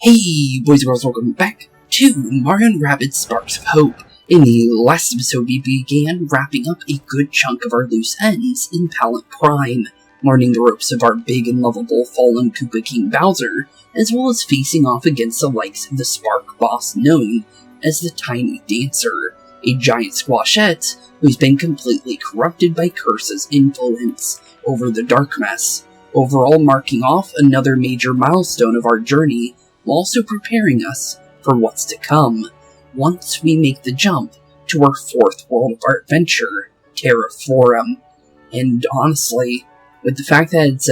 Hey boys and girls, welcome back to Mario Rabbids Sparks of Hope. In the last episode we began wrapping up a good chunk of our loose ends in Palette Prime, learning the ropes of our big and lovable fallen Koopa King Bowser, as well as facing off against the likes of the Spark boss known as the Tiny Dancer, a giant squashette who's been completely corrupted by Cursa's influence over the Dark Mess, overall marking off another major milestone of our journey, while also preparing us for what's to come once we make the jump to our fourth world of our adventure, Terra Florum. And honestly, with the fact that it's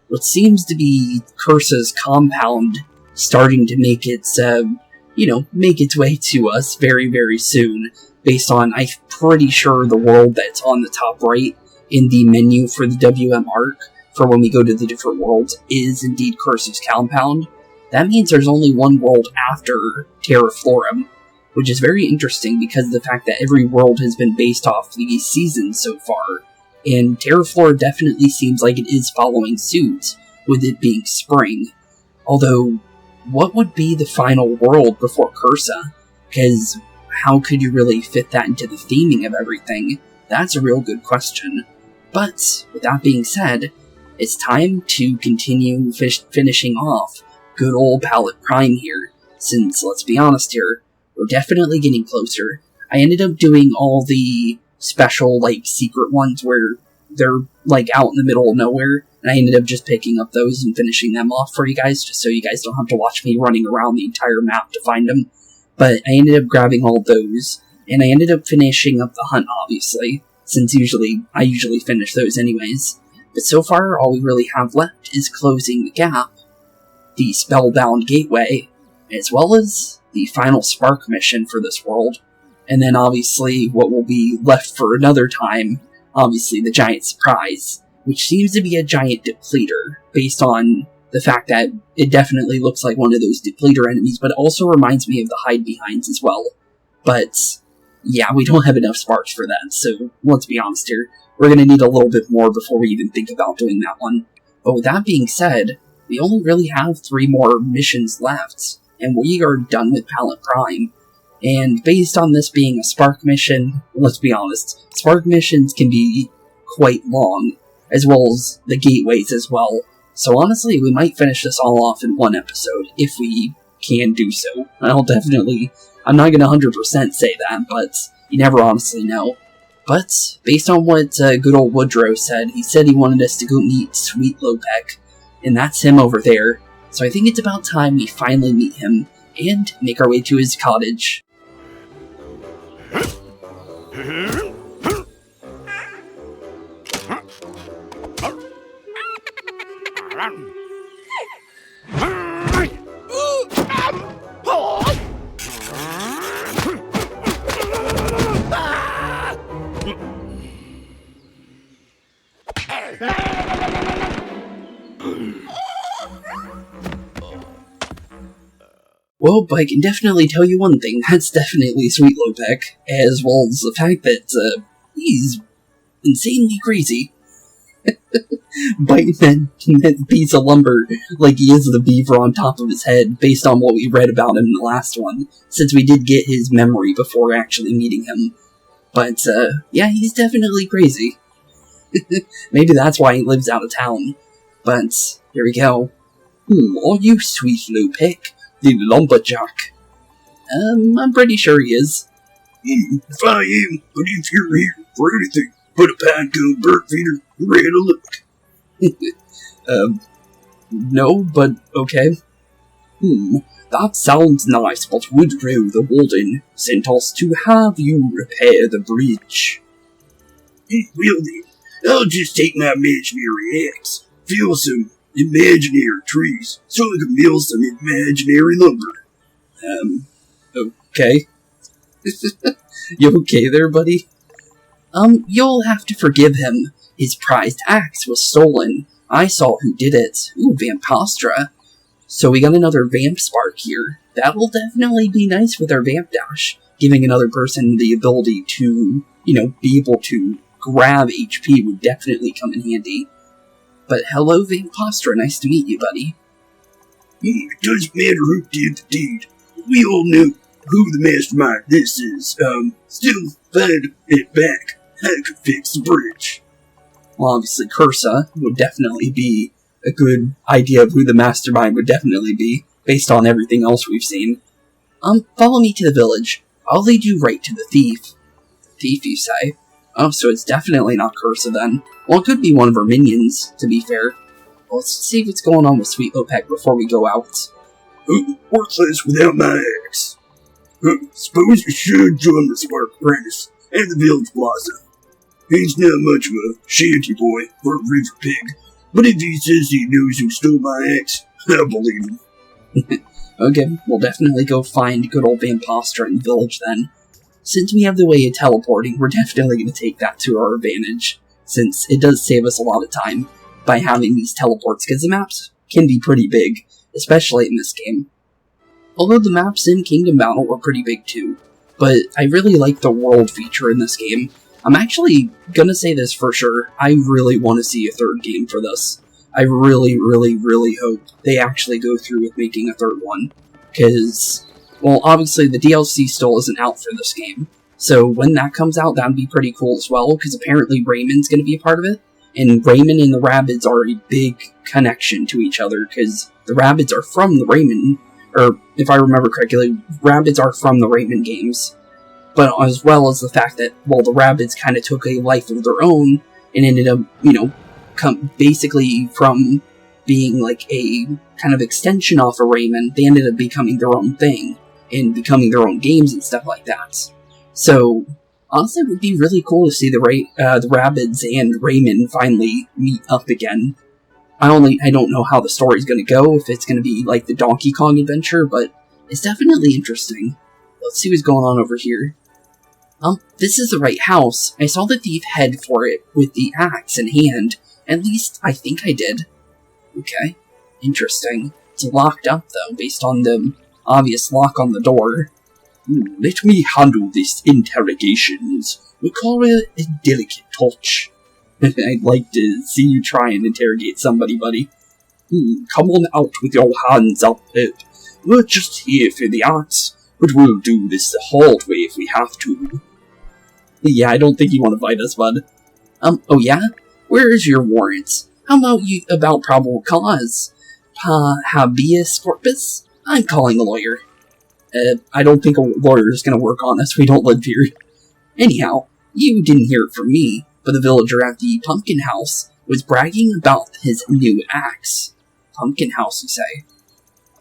what seems to be Cursa's compound starting to make its, make its way to us very, very soon, based on, I'm pretty sure, the world that's on the top right in the menu for the WM arc, for when we go to the different worlds, is indeed Cursa's compound. That means there's only one world after Terra Florum, which is very interesting because of the fact that every world has been based off the seasons so far, and Terra Florum definitely seems like it is following suit, with it being spring. Although, what would be the final world before Cursa? Because how could you really fit that into the theming of everything? That's a real good question. But, with that being said, it's time to continue finishing off good old Palette Prime here, since, let's be honest here, we're definitely getting closer. I ended up doing all the special, secret ones where they're, out in the middle of nowhere, and I ended up just picking up those and finishing them off for you guys, just so you guys don't have to watch me running around the entire map to find them. But I ended up grabbing all those, and I ended up finishing up the hunt, obviously, since I usually finish those anyways. But so far, all we really have left is closing the gap, the Spellbound Gateway, as well as the final Spark mission for this world, and then obviously what will be left for another time, obviously the giant surprise, which seems to be a giant depleter, based on the fact that it definitely looks like one of those depleter enemies, but it also reminds me of the hide-behinds as well. But, yeah, we don't have enough sparks for that, so let's be honest here, we're going to need a little bit more before we even think about doing that one. But with that being said, we only really have 3 more missions left, and we are done with Palette Prime. And based on this being a Spark mission, let's be honest, Spark missions can be quite long, as well as the gateways as well. So honestly, we might finish this all off in one episode, if we can do so. I'm not going to 100% say that, but you never honestly know. But, based on what good old Woodrow said, he said he wanted us to go meet Sweet Lopek, and that's him over there. So I think it's about time we finally meet him, and make our way to his cottage. Well, I can definitely tell you one thing, that's definitely Sweet Lopek, as well as the fact that, he's insanely crazy. Biting that piece of lumber like he is the beaver on top of his head, based on what we read about him in the last one, since we did get his memory before actually meeting him. But, yeah, he's definitely crazy. Maybe that's why he lives out of town. But, here we go. Who are you, Sweet Lopek? The lumberjack. I'm pretty sure he is. If I am, but if you're here for anything but a pinecone bird feeder, ready to look. No, but okay. That sounds nice, but Woodrow the Warden sent us to have you repair the bridge. Well then, I'll just take my imaginary axe, feel some imaginary trees, so I can mill some imaginary lumber. Okay. You okay there, buddy? You'll have to forgive him. His prized axe was stolen. I saw who did it. Ooh, Vampostra. So we got another Vamp Spark here. That'll definitely be nice with our Vamp Dash, giving another person the ability to, be able to grab HP would definitely come in handy. But hello, Vampostra, nice to meet you, buddy. It doesn't matter who did the deed. We all know who the mastermind this is. Still find it back. I could fix the bridge. Well, obviously, Cursa would definitely be a good idea of who the mastermind would definitely be, based on everything else we've seen. Follow me to the village. I'll lead you right to the thief. Thief, you say? Oh, so it's definitely not Cursa then. Well, it could be one of her minions, to be fair. Well, let's see what's going on with Sweet Opec before we go out. Worthless without my axe. Suppose you should join the Spark Apprentice at the village plaza. He's not much of a shanty boy or a river pig, but if he says he knows who stole my axe, I'll believe him. Okay, we'll definitely go find good old Van Poster in the village then. Since we have the way of teleporting, we're definitely going to take that to our advantage, since it does save us a lot of time by having these teleports, because the maps can be pretty big, especially in this game. Although the maps in Kingdom Battle were pretty big too, but I really like the world feature in this game. I'm actually gonna say this for sure, I really want to see a third game for this. I really hope they actually go through with making a third one, because, well, obviously the DLC still isn't out for this game, so when that comes out, that'd be pretty cool as well, because apparently Raymond's gonna be a part of it, and Raymond and the Rabbids are a big connection to each other, because the Rabbids are from the Raymond, or if I remember correctly, Rabbids are from the Raymond games, but as well as the fact that, well, the Rabbids kind of took a life of their own, and ended up, you know, basically from being like a kind of extension off of Raymond, they ended up becoming their own thing, and becoming their own games and stuff like that. So, honestly, it would be really cool to see the Rabbids and Raymond finally meet up again. I don't know how the story's gonna go, if it's gonna be like the Donkey Kong adventure, but it's definitely interesting. Let's see what's going on over here. This is the right house. I saw the thief head for it with the axe in hand. At least, I think I did. Okay, interesting. It's locked up, though, based on the obvious lock on the door. Let me handle this interrogations. We call it a delicate touch. I'd like to see you try and interrogate somebody, buddy. Come on out with your hands up, Pip. We're just here for the axe, but we'll do this the hard way if we have to. Yeah, I don't think you want to fight us, bud. Oh yeah? Where is your warrant? How about probable cause? Habeas corpus? I'm calling a lawyer. I don't think a lawyer is going to work on us. We don't live here. Anyhow, you didn't hear it from me, but the villager at the pumpkin house was bragging about his new axe. Pumpkin house, you say?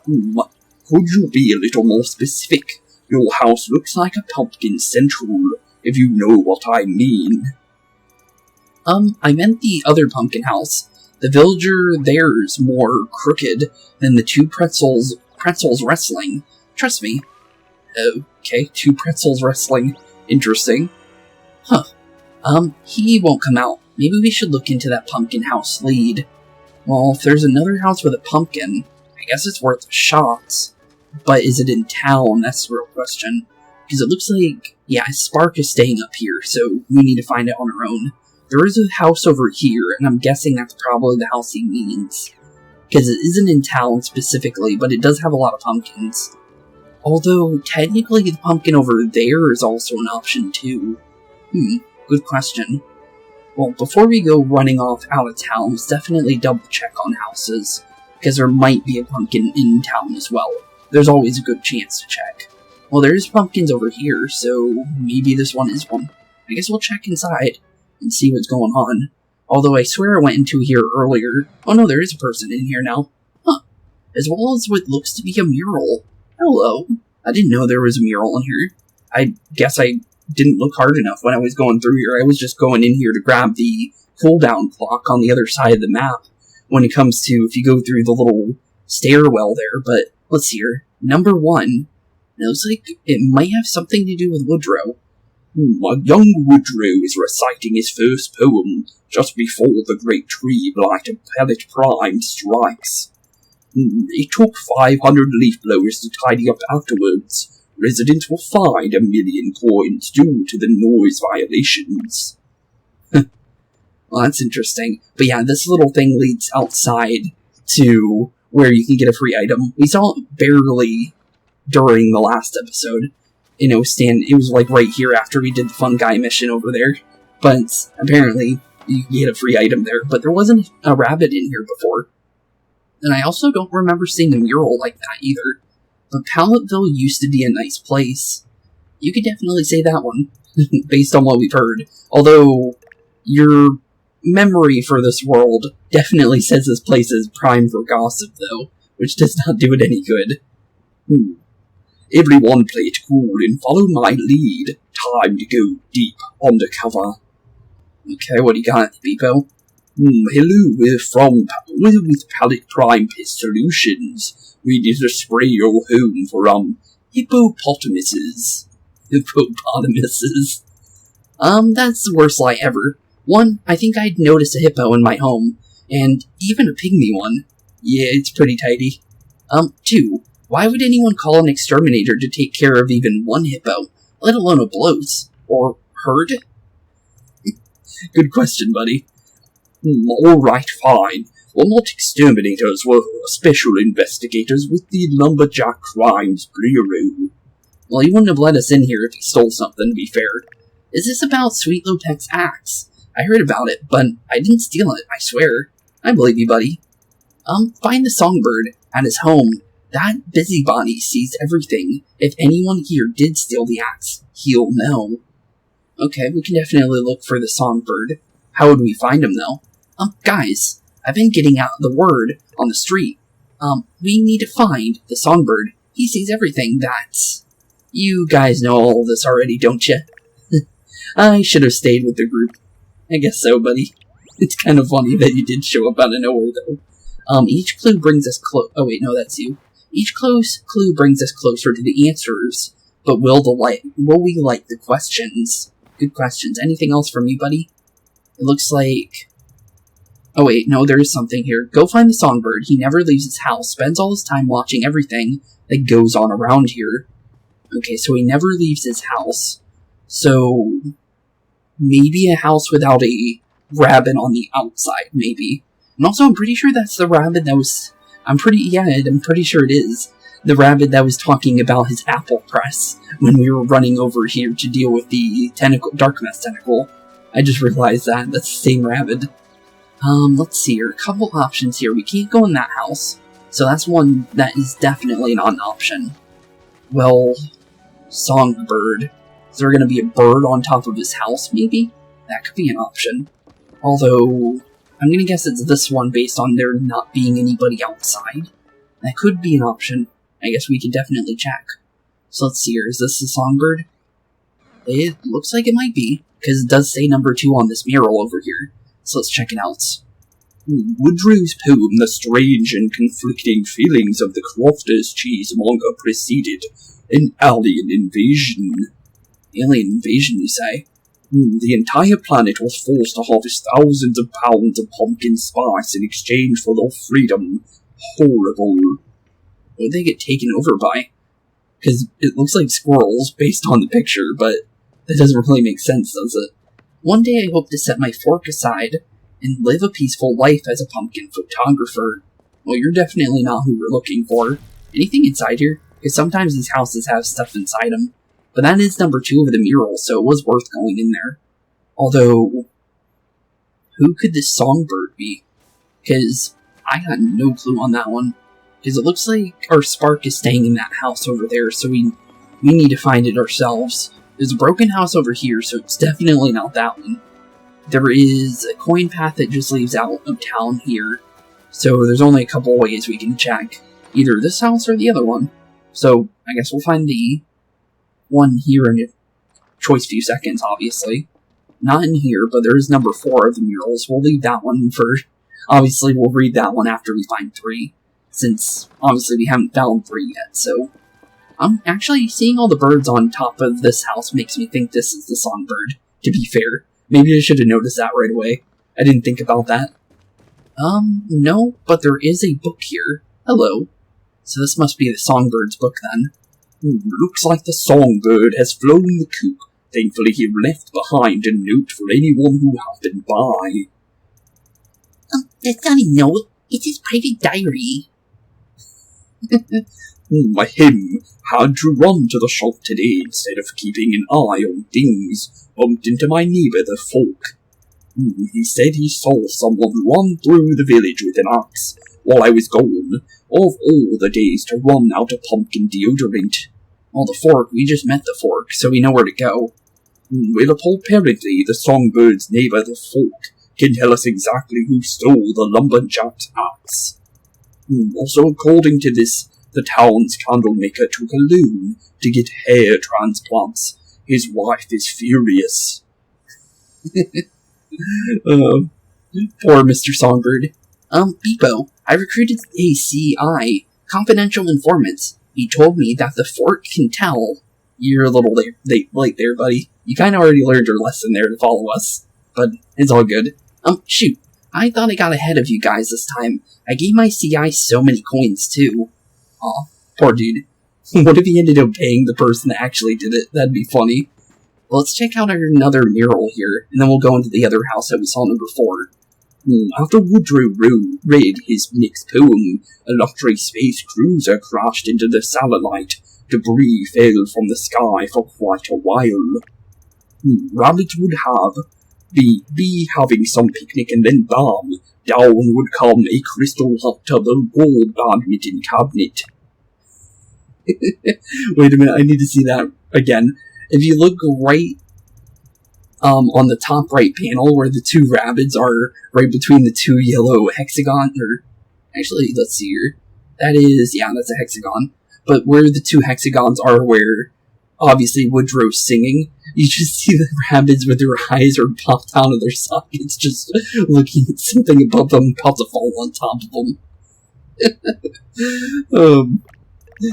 What? Could you be a little more specific? Your house looks like a pumpkin central, if you know what I mean. I meant the other pumpkin house. The villager there's more crooked than the two pretzels wrestling. Trust me. Okay, two pretzels wrestling. Interesting. Huh. He won't come out. Maybe we should look into that pumpkin house lead. Well, if there's another house with a pumpkin, I guess it's worth a shot. But is it in town? That's the real question. Because it looks like, yeah, Spark is staying up here, so we need to find it on our own. There is a house over here, and I'm guessing that's probably the house he means. Because it isn't in town specifically, but it does have a lot of pumpkins. Although, technically, the pumpkin over there is also an option, too. Good question. Well, before we go running off out of town, let's definitely double check on houses, because there might be a pumpkin in town as well. There's always a good chance to check. Well, there's pumpkins over here, so maybe this one is one. I guess we'll check inside and see what's going on. Although I swear I went into here earlier. Oh no, there is a person in here now. Huh. As well as what looks to be a mural. Hello. I didn't know there was a mural in here. I guess I didn't look hard enough when I was going through here. I was just going in here to grab the cooldown clock on the other side of the map when it comes to if you go through the little stairwell there. But let's see here. Number 1. It looks like it might have something to do with Woodrow. A young Woodrow is reciting his first poem just before the great tree blight of Pellet Prime strikes. It took 500 leaf blowers to tidy up afterwards. Residents will find 1 million coins due to the noise violations. Well, that's interesting. But yeah, this little thing leads outside to where you can get a free item. We saw it barely during the last episode. It was like right here after we did the fun guy mission over there. But apparently you can get a free item there. But there wasn't a rabbit in here before. And I also don't remember seeing a mural like that either. But Palletville used to be a nice place. You could definitely say that one, based on what we've heard. Although, your memory for this world definitely says this place is prime for gossip, though, which does not do it any good. Everyone play it cool and follow my lead. Time to go deep undercover. Okay, what do you got, BeepO? Hello, we're with Pallet Prime Pest Solutions. We need to spray your home for, hippopotamuses. Hippopotamuses. That's the worst lie ever. One, I think I'd noticed a hippo in my home, and even a pygmy one. Yeah, it's pretty tidy. Two, why would anyone call an exterminator to take care of even one hippo, let alone a bloat? Or herd? Good question, buddy. Alright, fine. We're not exterminators, we're special investigators with the Lumberjack Crimes Bureau. Well, he wouldn't have let us in here if he stole something, to be fair. Is this about Sweet Lopek's axe? I heard about it, but I didn't steal it, I swear. I believe you, buddy. Find the songbird at his home. That busybody sees everything. If anyone here did steal the axe, he'll know. Okay, we can definitely look for the songbird. How would we find him, though? Guys, I've been getting out the word on the street. We need to find the songbird. He sees everything. You guys know all this already, don't you? I should have stayed with the group. I guess so, buddy. It's kind of funny that you did show up out of nowhere, though. Each clue brings us oh wait, no, that's you. Each clue brings us closer to the answers, but will we like the questions? Good questions. Anything else from you, buddy? It looks like... Oh wait, no, there is something here. Go find the songbird. He never leaves his house, spends all his time watching everything that goes on around here. Okay, so he never leaves his house. So, maybe a house without a rabbit on the outside, maybe. And also, I'm pretty sure that's the rabbit that was... I'm pretty sure it is. The rabbit that was talking about his apple press when we were running over here to deal with the dark mess tentacle. I just realized that. That's the same rabbit. Let's see here. A couple options here. We can't go in that house. So that's one that is definitely not an option. Well, songbird. Is there going to be a bird on top of his house, maybe? That could be an option. Although, I'm going to guess it's this one based on there not being anybody outside. That could be an option. I guess we can definitely check. So let's see here. Is this the songbird? It looks like it might be, because it does say number 2 on this mural over here. So let's check it out. Woodrow's poem, The Strange and Conflicting Feelings of the Crofter's Cheesemonger, preceded an alien invasion. Alien invasion, you say? The entire planet was forced to harvest thousands of pounds of pumpkin spice in exchange for their freedom. Horrible. What would they get taken over by? Because it looks like squirrels based on the picture, but that doesn't really make sense, does it? One day I hope to set my fork aside and live a peaceful life as a pumpkin photographer. Well, you're definitely not who we're looking for. Anything inside here? Because sometimes these houses have stuff inside them. But that is number 2 of the mural, so it was worth going in there. Although, who could this songbird be? Because I got no clue on that one. Because it looks like our Spark is staying in that house over there, so we need to find it ourselves. There's a broken house over here, so it's definitely not that one. There is a coin path that just leaves out of town here, so there's only a couple ways we can check. Either this house or the other one. So, I guess we'll find the one here in a choice few seconds, obviously. Not in here, but there is number 4 of the murals. We'll leave that one for... Obviously, we'll read that one after we find 3. Since, obviously, we haven't found 3 yet, so... Actually, seeing all the birds on top of this house makes me think this is the songbird, to be fair. Maybe I should have noticed that right away. I didn't think about that. No, but there is a book here. Hello. So this must be the songbird's book, then. Looks like the songbird has flown the coop. Thankfully he left behind a note for anyone who happened by. That's not a note. It's his private diary. Him had to run to the shop today instead of keeping an eye on things. Bumped into my neighbour the folk. He said he saw someone run through the village with an axe while I was gone. Of all the days to run out of pumpkin deodorant. Well, the fork, we just met the fork, so we know where to go. Well, apparently the songbird's neighbour the folk can tell us exactly who stole the lumberjack's axe. Also, according to this, the town's candlemaker took a loan to get hair transplants. His wife is furious. Poor Mr. Songbird. BeepO, I recruited a CI, confidential informant. He told me that the fork can tell. You're a little late there, buddy. You kinda already learned your lesson there to follow us. But it's all good. Shoot. I thought I got ahead of you guys this time. I gave my CI so many coins, too. Aw, poor dude. What if he ended up paying the person that actually did it? That'd be funny. Well, let's check out another mural here, and then we'll go into the other house that we saw number 4. After Woodrow read his next poem, a luxury space cruiser crashed into the satellite. Debris fell from the sky for quite a while. Rabbits would be having some picnic, and then bam, down would come a crystal double gold badminton cabinet. Wait a minute, I need to see that again. If you look right on the top right panel where the 2 rabbits are right between the 2 yellow hexagon, or actually, let's see here. That is, yeah, that's a hexagon. But where the 2 hexagons are where, obviously, Woodrow's singing, you just see the rabbits with their eyes are popped out of their sockets, just looking at something above them, about to fall on top of them.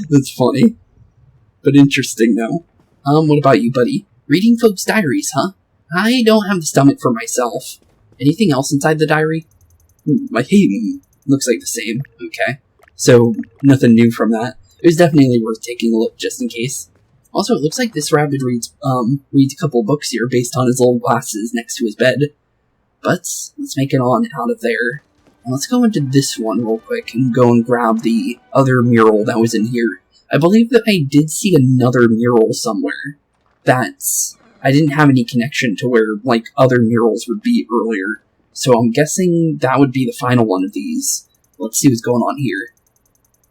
That's funny. But interesting, though. What about you, buddy? Reading folks' diaries, huh? I don't have the stomach for myself. Anything else inside the diary? My hymn looks like the same. Okay. So, nothing new from that. It was definitely worth taking a look just in case. Also, it looks like this rabbit reads a couple books here based on his little glasses next to his bed. But, let's make it on out of there. And let's go into this one real quick and go and grab the other mural that was in here. I believe that I did see another mural somewhere that I didn't have any connection to where, like, other murals would be earlier. So I'm guessing that would be the final one of these. Let's see what's going on here.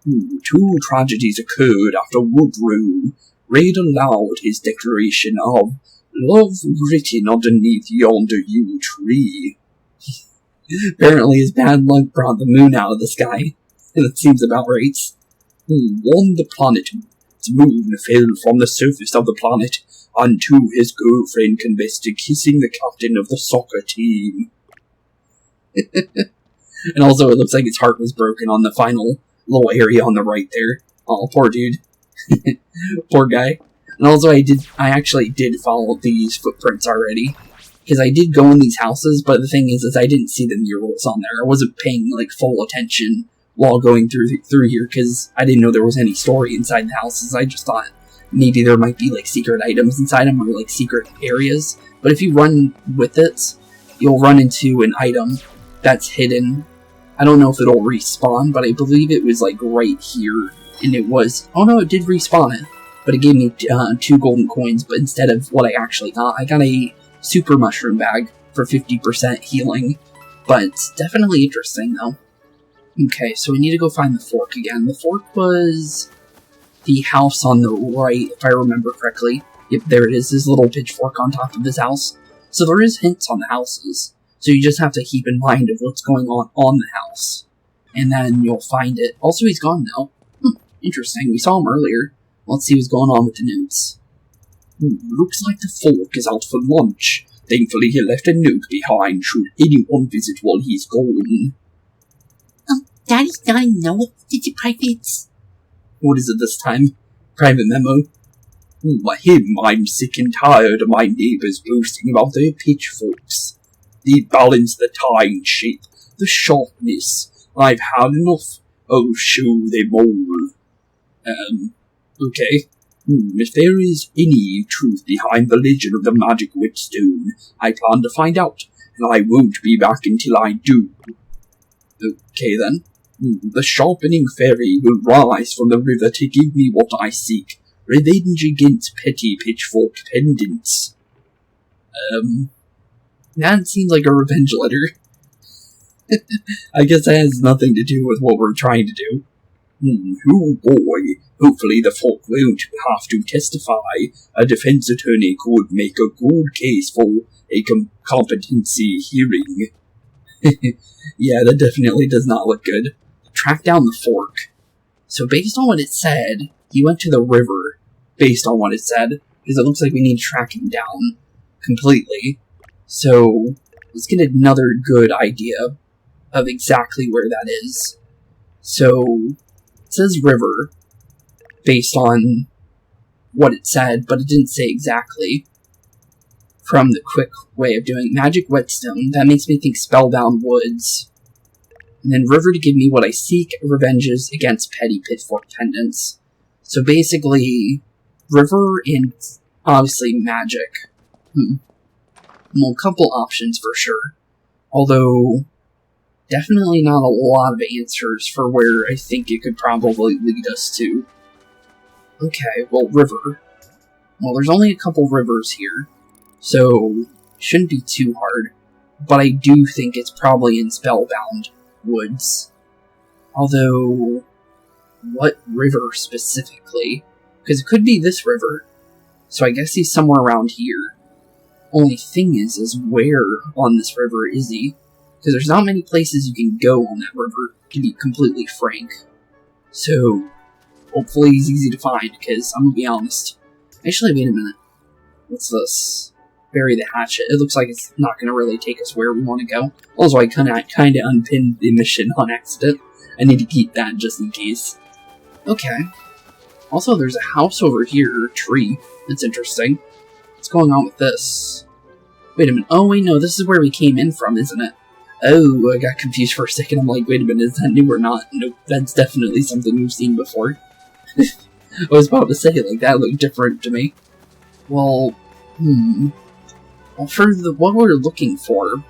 2 tragedies occurred after Woodrow read aloud his declaration of love written underneath yonder yew tree. Apparently his bad luck brought the moon out of the sky. That seems about right. On the planet's moon fell from the surface of the planet, and to his girlfriend confessed to kissing the captain of the soccer team. And also it looks like his heart was broken on the final little area on the right there. Oh, poor dude. Poor guy. And also I actually did follow these footprints already. Because I did go in these houses, but the thing is I didn't see the murals on there. I wasn't paying, like, full attention while going through here, because I didn't know there was any story inside the houses. I just thought maybe there might be, like, secret items inside them, or, like, secret areas. But if you run with it, you'll run into an item that's hidden. I don't know if it'll respawn, but I believe it was, like, right here. And it was... Oh, no, it did respawn it. But it gave me 2 golden coins, but instead of what I actually got, I got a super mushroom bag for 50% healing. But definitely interesting, though. Okay, so we need to go find the fork again. The fork was the house on the right, if I remember correctly. Yep, there it is, this little pitchfork on top of this house. So there is hints on the houses. So you just have to keep in mind of what's going on the house. And then you'll find it. Also, he's gone now. Interesting, we saw him earlier. Let's see what's going on with the notes. Looks like the fork is out for lunch. Thankfully he left a note behind should anyone visit while he's gone. Daddy's not a note. Did you private? What is it this time? Private memo? I'm sick and tired of my neighbors boasting about their pitchforks. They balance the tine shape, the sharpness. I've had enough. Oh, show them all. Okay. If there is any truth behind the legend of the magic whetstone, I plan to find out, and I won't be back until I do. Okay, then. The sharpening fairy will rise from the river to give me what I seek. Revenge against petty pitchfork pendants. That seems like a revenge letter. I guess that has nothing to do with what we're trying to do. Oh boy, hopefully the folk won't have to testify. A defense attorney could make a good case for a competency hearing. Yeah, that definitely does not look good. Track down the fork. So based on what it said, he went to the river, based on what it said, because it looks like we need to track him down completely. So let's get another good idea of exactly where that is. So it says river, based on what it said, but it didn't say exactly. From the quick way of doing magic whetstone, that makes me think spellbound woods. And then river to give me what I seek, revenges against petty pitchfork pendants. So basically, river and obviously magic. Well, a couple options for sure. Although, definitely not a lot of answers for where I think it could probably lead us to. Okay, well, river. Well, there's only a couple rivers here, so shouldn't be too hard. But I do think it's probably in Spellbound Woods. Although, what river specifically? Because it could be this river. So I guess he's somewhere around here. Only thing is where on this river is he? Because there's not many places you can go on that river, to be completely frank. So, hopefully he's easy to find, because I'm gonna be honest. Actually, wait a minute. What's this? Bury the hatchet. It looks like it's not gonna really take us where we want to go. Also, I kinda unpinned the mission on accident. I need to keep that just in case. Okay. Also, there's a house over here, or a tree. That's interesting. What's going on with this? Wait a minute. Oh, wait, no, this is where we came in from, isn't it? Oh, I got confused for a second. I'm like, wait a minute, is that new or not? Nope, that's definitely something we've seen before. I was about to say, like, that looked different to me. Well, Well, for what we're looking for,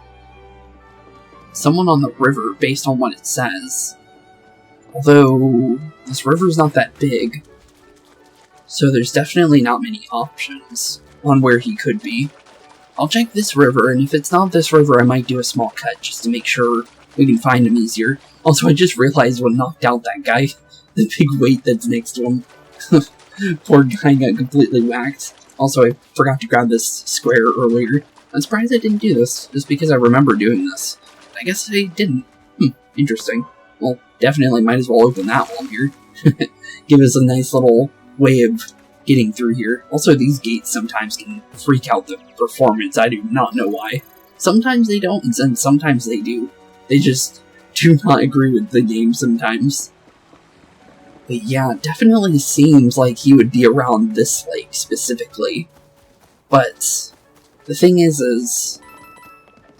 someone on the river, based on what it says. Although, this river's not that big, so there's definitely not many options on where he could be. I'll check this river, and if it's not this river, I might do a small cut, just to make sure we can find him easier. Also, I just realized what knocked out that guy. The big weight that's next to him. Poor guy got completely whacked. Also, I forgot to grab this square earlier. I'm surprised I didn't do this, just because I remember doing this. I guess I didn't. Interesting. Well, definitely might as well open that while I'm here. Give us a nice little way of getting through here. Also, these gates sometimes can freak out the performance. I do not know why. Sometimes they don't, and sometimes they do. They just do not agree with the game sometimes. But yeah, it definitely seems like he would be around this lake specifically. But the thing is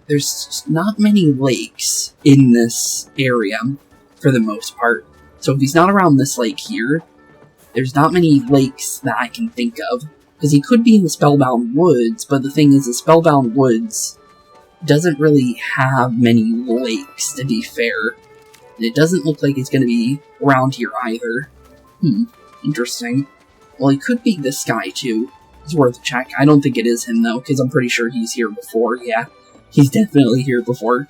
there's not many lakes in this area for the most part. So if he's not around this lake here, there's not many lakes that I can think of. Because he could be in the Spellbound Woods, but the thing is, the Spellbound Woods doesn't really have many lakes, to be fair. And it doesn't look like it's going to be around here either. Interesting. Well, he could be this guy, too. It's worth a check. I don't think it is him, though, because I'm pretty sure he's here before. Yeah, he's definitely here before.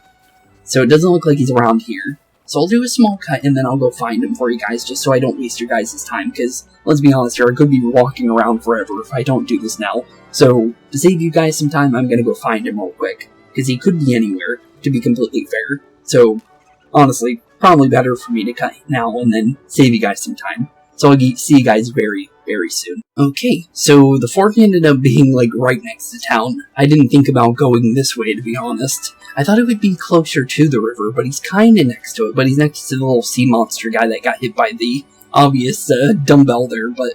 So it doesn't look like he's around here. So I'll do a small cut, and then I'll go find him for you guys, just so I don't waste your guys' time, because, let's be honest here, I could be walking around forever if I don't do this now. So, to save you guys some time, I'm gonna go find him real quick, because he could be anywhere, to be completely fair. So, honestly, probably better for me to cut now, and then save you guys some time. So I'll see you guys very, very soon. Okay, so the fork ended up being, like, right next to town. I didn't think about going this way, to be honest. I thought it would be closer to the river, but he's kinda next to it. But he's next to the little sea monster guy that got hit by the obvious dumbbell there. But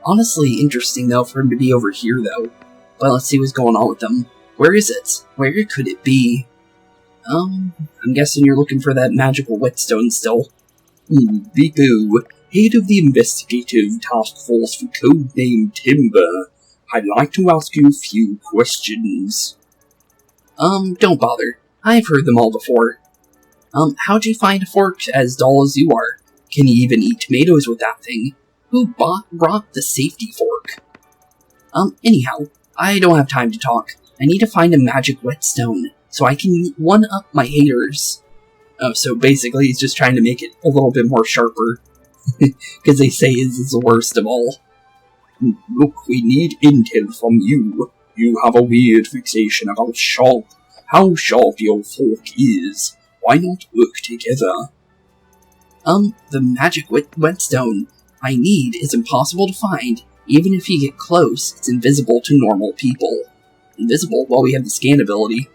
honestly, interesting, though, for him to be over here, though. But let's see what's going on with him. Where is it? Where could it be? I'm guessing you're looking for that magical whetstone still. BeepO, head of the investigative task force for codename Timber. I'd like to ask you a few questions. Don't bother. I've heard them all before. How'd you find a fork as dull as you are? Can you even eat tomatoes with that thing? Who brought the safety fork? Anyhow, I don't have time to talk. I need to find a magic whetstone, so I can one-up my haters. Oh, so basically he's just trying to make it a little bit more sharper. Because they say his is the worst of all. Look, we need intel from you. You have a weird fixation about sharp. How sharp your fork is. Why not work together? The magic whetstone I need is impossible to find. Even if you get close, it's invisible to normal people. Invisible? Well, we have the scan ability.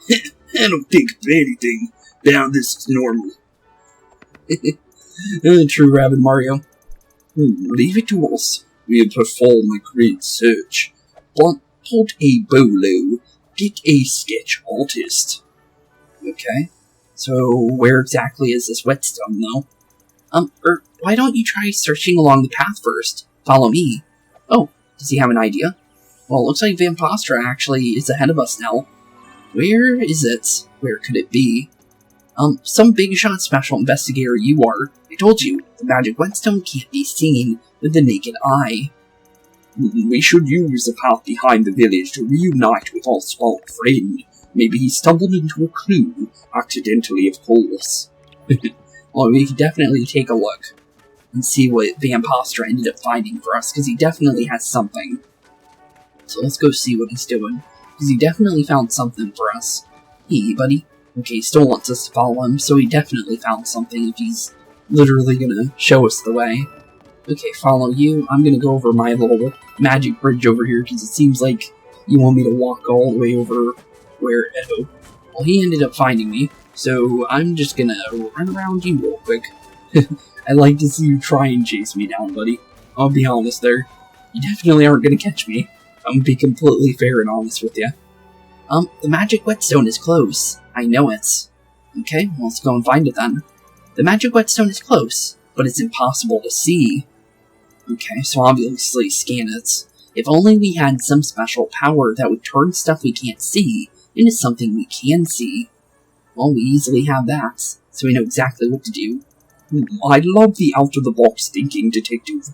I don't think of anything. Now this is normal. True, Rabbid Mario. Leave it to us. We'll perform a great search. But put a bolo. Get a sketch artist. Okay. So, where exactly is this whetstone, though? Why don't you try searching along the path first? Follow me. Oh, does he have an idea? Well, it looks like Vampostra actually is ahead of us now. Where is it? Where could it be? Some big shot special investigator you are. I told you, the magic whetstone can't be seen with the naked eye. We should use the path behind the village to reunite with our spark friend. Maybe he stumbled into a clue, accidentally of course. Well, we could definitely take a look and see what Vampostra ended up finding for us, because he definitely has something. So let's go see what he's doing, because he definitely found something for us. Hey, buddy. Okay, he still wants us to follow him, so he definitely found something if he's literally gonna show us the way. Okay, follow you. I'm gonna go over my little magic bridge over here, because it seems like you want me to walk all the way over where... Oh, well, he ended up finding me, so I'm just gonna run around you real quick. I'd like to see you try and chase me down, buddy. I'll be honest there. You definitely aren't gonna catch me. I'm gonna be completely fair and honest with you. The magic whetstone is close. I know it. Okay, well, let's go and find it then. The magic whetstone is close, but it's impossible to see. Okay, so obviously scan it. If only we had some special power that would turn stuff we can't see into something we can see. Well, we easily have that, so we know exactly what to do. I love the out-of-the-box thinking, detective.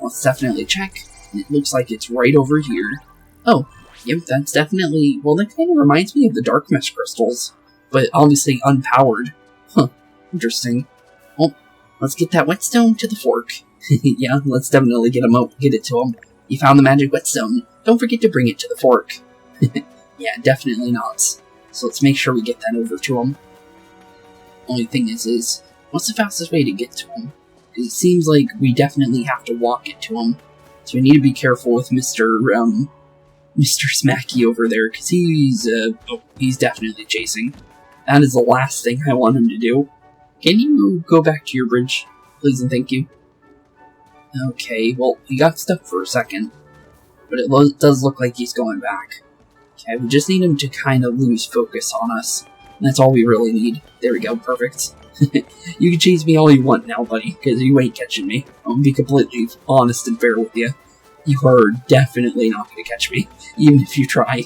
Let's definitely check, and it looks like it's right over here. Oh, yep, that's definitely... Well, that kind of reminds me of the dark mesh crystals, but obviously unpowered. Huh, interesting. Well, let's get that whetstone to the fork. Yeah, let's definitely get it to him. You found the magic whetstone. Don't forget to bring it to the fork. Yeah, definitely not. So let's make sure we get that over to him. Only thing is what's the fastest way to get to him? It seems like we definitely have to walk it to him. So we need to be careful with Mr. Smacky over there, because he's definitely chasing. That is the last thing I want him to do. Can you go back to your bridge, please and thank you? Okay, well, he got stuck for a second, but it does look like he's going back. Okay, we just need him to kind of lose focus on us. That's all we really need. There we go, perfect. You can chase me all you want now, buddy, because you ain't catching me. I'm gonna be completely honest and fair with you. You are definitely not gonna catch me, even if you try.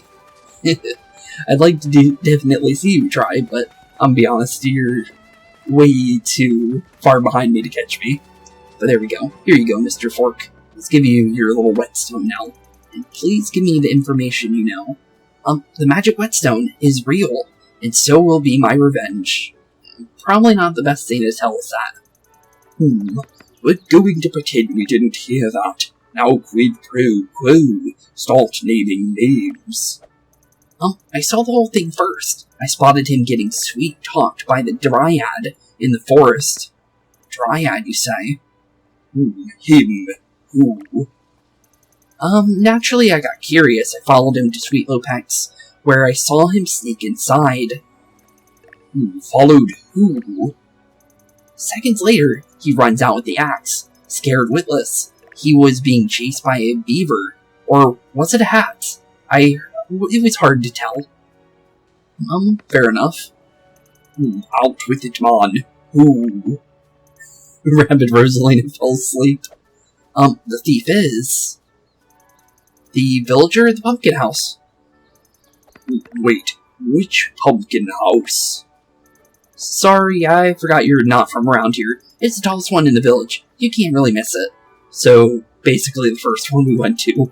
I'd like to definitely see you try, but I'm gonna be honest, you're way too far behind me to catch me. But there we go. Here you go, Mr. Fork. Let's give you your little whetstone now. And please give me the information you know. The magic whetstone is real, and so will be my revenge. Probably not the best thing to tell us that. We're going to pretend we didn't hear that. Now quid pro quo. Start naming names. I saw the whole thing first. I spotted him getting sweet-talked by the Dryad in the forest. Dryad, you say? Him. Who? Naturally I got curious. I followed him to Sweet Lopex, where I saw him sneak inside. Followed who? Seconds later, he runs out with the axe, scared witless. He was being chased by a beaver. Or was it a hat? It was hard to tell. Fair enough. Out with it, man. Who? Rabbid Rosalina fell asleep. The thief is... the villager at the pumpkin house. Wait, Which pumpkin house? Sorry, I forgot you're not from around here. It's the tallest one in the village. You can't really miss it. So, basically the first one we went to.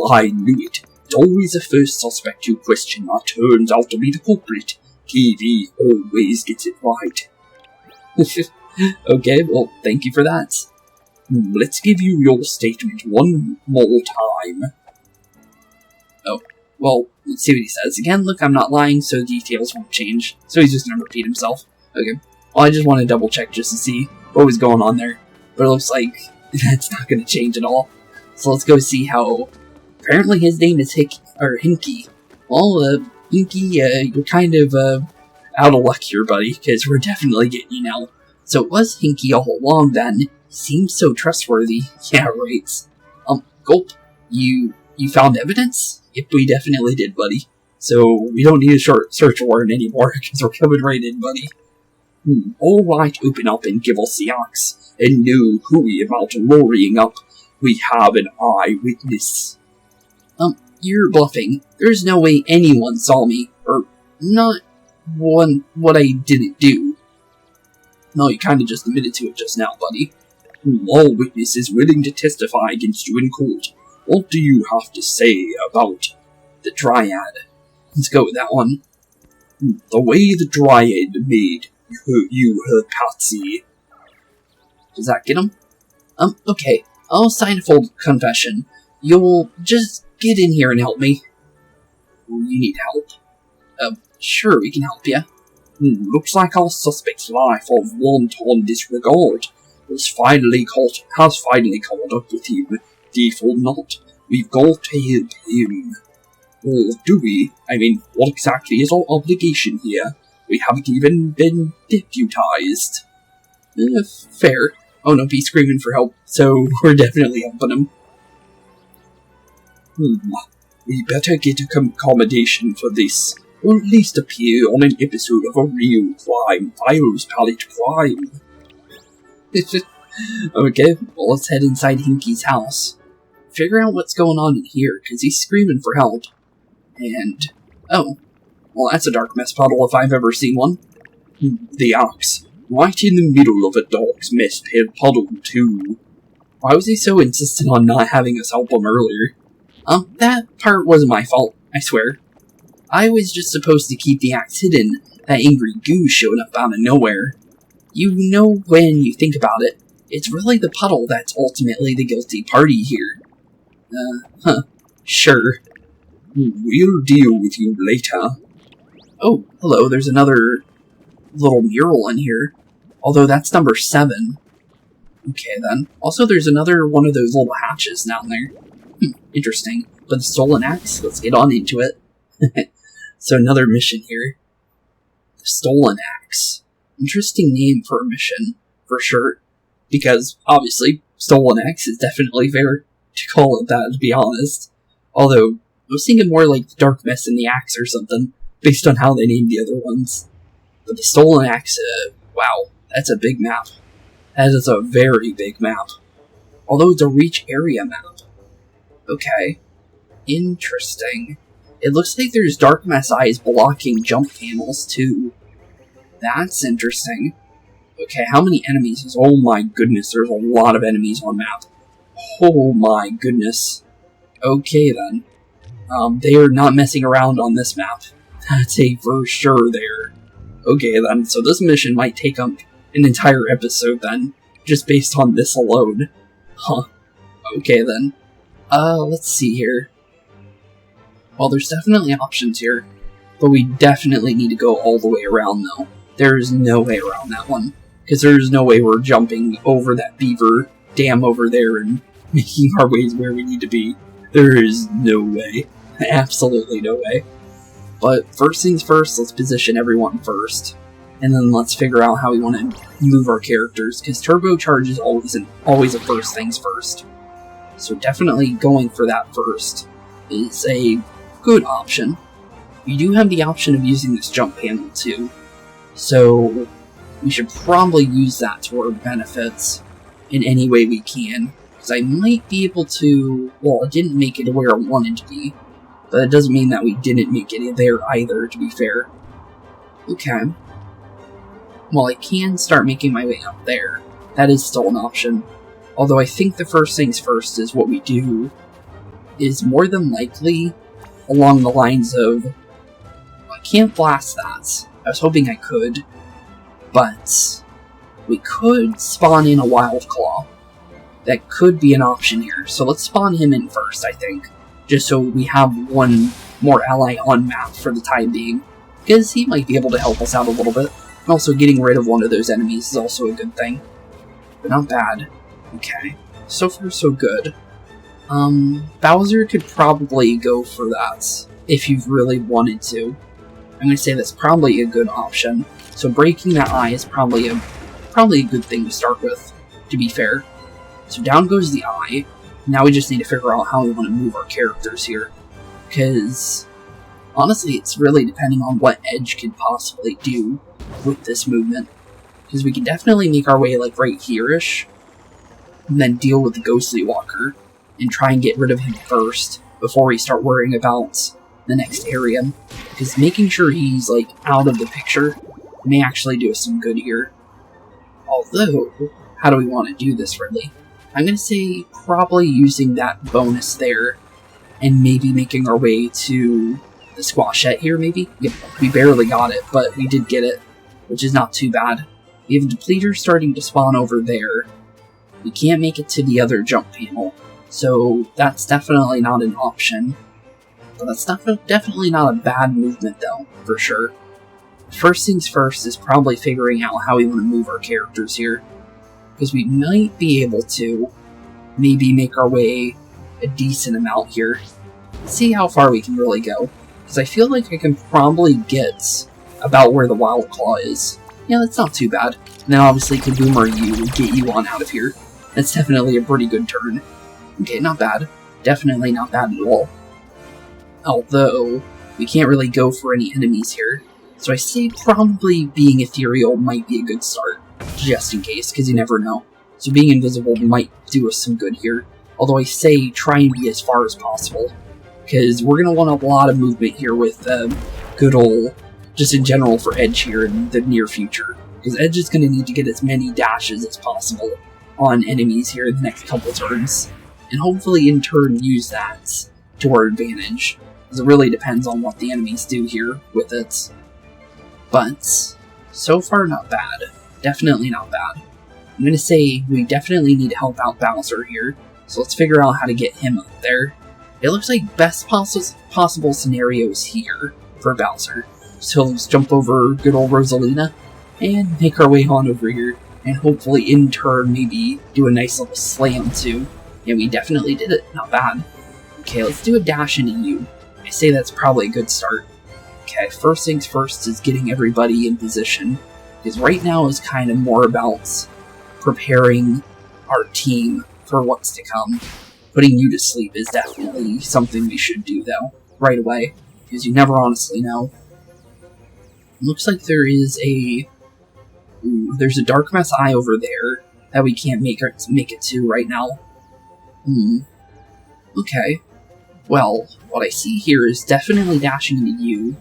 I knew it. It's always the first suspect you question that turns out to be the culprit. TV always gets it right. Okay, well, thank you for that. Let's give you your statement one more time. Oh, well, let's see what he says. Again, look, I'm not lying, so details won't change. So he's just gonna repeat himself. Okay. Well, I just want to double check just to see what was going on there. But it looks like that's not gonna change at all. So let's go see how... Apparently his name is Hinky. Well, Hinky, you're kind of, out of luck here, buddy, because we're definitely getting you now. So it was Hinky all along, then. Seems so trustworthy. Yeah, right. Gulp, you found evidence? Yep, we definitely did, buddy. So we don't need a short search warrant anymore, because we're coming right in, buddy. Alright, open up and give us the axe. And no hurry about roaring up. We have an eyewitness. You're bluffing. There's no way anyone saw me, or not what I didn't do. No, you kinda just admitted to it just now, buddy. All witnesses willing to testify against you in court. What do you have to say about the Dryad? Let's go with that one. The way the Dryad made you her patsy. Does that get him? Okay. I'll sign a full confession. You'll just get in here and help me. You need help? Sure, we can help you. Looks like our suspect's life of wanton disregard has finally caught up with him. Thief or not, we've got to help him. Or do we? I mean, what exactly is our obligation here? We haven't even been deputized. Fair. Oh no, he's screaming for help, so we're definitely helping him. We better get accommodation for this, or at least appear on an episode of a real crime files palette crime. Okay, well let's head inside Hinky's house. Figure out what's going on in here, because he's screaming for help. And, oh, well that's a dark mess puddle if I've ever seen one. The axe. Right in the middle of a dark mess puddle, too. Why was he so insistent on not having us help him earlier? That part wasn't my fault, I swear. I was just supposed to keep the axe hidden. That angry goo showed up out of nowhere. You know, when you think about it, it's really the puddle that's ultimately the guilty party here. Sure. We'll deal with you later. Oh, hello, there's another little mural in here. Although that's number 7. Okay, then. Also, there's another one of those little hatches down there. Interesting. But the stolen axe? Let's get on into it. So another mission here. The stolen axe. Interesting name for a mission, for sure. Because, obviously, stolen axe is definitely fair to call it that, to be honest. Although, I was thinking more like the dark mess in the axe or something, based on how they named the other ones. But the stolen axe, wow, that's a big map. That is a very big map. Although it's a reach area map. Okay. Interesting. It looks like there's dark mess eyes blocking jump panels, too. That's interesting. Okay, how many enemies is... Oh my goodness, there's a lot of enemies on map. Oh my goodness. Okay, then. They are not messing around on this map. That's a for sure there. Okay, then, so this mission might take up an entire episode, then, just based on this alone. Huh. Okay, then. Let's see here. Well, there's definitely options here, but we definitely need to go all the way around, though. There's no way around that one, because there's no way we're jumping over that beaver dam over there and making our ways where we need to be. There is no way. Absolutely no way. But first things first, let's position everyone first. And then let's figure out how we want to move our characters, because turbocharge is always a first things first. So definitely going for that first is a good option. We do have the option of using this jump panel too. So we should probably use that to our benefits in any way we can. Because I might be able to... Well, I didn't make it where I wanted to be. But it doesn't mean that we didn't make it there either, to be fair. Okay. Well, I can start making my way up there. That is still an option. Although I think the first things first is what we do is more than likely along the lines of, I can't blast that. I was hoping I could, but we could spawn in a Wild Claw. That could be an option here. So let's spawn him in first, I think. Just so we have one more ally on map for the time being. Because he might be able to help us out a little bit. And also getting rid of one of those enemies is also a good thing. But not bad. Okay. So far so good. Bowser could probably go for that. If you really wanted to. I'm going to say that's probably a good option. So breaking that eye is probably a good thing to start with, to be fair. So down goes the eye. Now we just need to figure out how we want to move our characters here. Because, honestly, it's really depending on what Edge could possibly do with this movement. Because we can definitely make our way, like, right here-ish. And then deal with the Ghostly Walker. And try and get rid of him first, before we start worrying about the next area. Because making sure he's, like, out of the picture may actually do us some good here. Although, how do we want to do this, really? I'm going to say probably using that bonus there, and maybe making our way to the Squashette here, maybe? Yep, we barely got it, but we did get it, which is not too bad. We have a Depleter starting to spawn over there. We can't make it to the other jump panel, so that's definitely not an option. But that's definitely not a bad movement, though, for sure. First things first is probably figuring out how we want to move our characters here. Because we might be able to maybe make our way a decent amount here. See how far we can really go. Because I feel like I can probably get about where the Wild Claw is. Yeah, that's not too bad. And then obviously Kaboomer you and get you on out of here. That's definitely a pretty good turn. Okay, not bad. Definitely not bad at all. Although, we can't really go for any enemies here. So I say probably being ethereal might be a good start. Just in case, because you never know. So being invisible might do us some good here. Although I say try and be as far as possible. Because we're going to want a lot of movement here with good old, just in general for Edge here in the near future. Because Edge is going to need to get as many dashes as possible on enemies here in the next couple turns. And hopefully in turn use that to our advantage. Because it really depends on what the enemies do here with it. But, so far not bad. Definitely not bad. I'm going to say we definitely need to help out Bowser here, so let's figure out how to get him up there. It looks like best possible scenarios here for Bowser. So let's jump over good old Rosalina, and make our way on over here, and hopefully in turn maybe do a nice little slam too. Yeah, we definitely did it, not bad. Okay, let's do a dash into you. I say that's probably a good start. Okay, first things first is getting everybody in position. Because right now is kind of more about preparing our team for what's to come. Putting you to sleep is definitely something we should do, though, right away. Because you never honestly know. Looks like there is a... Ooh, there's a Dark Mess Eye over there that we can't make it to right now. Okay. Well, what I see here is definitely dashing into you.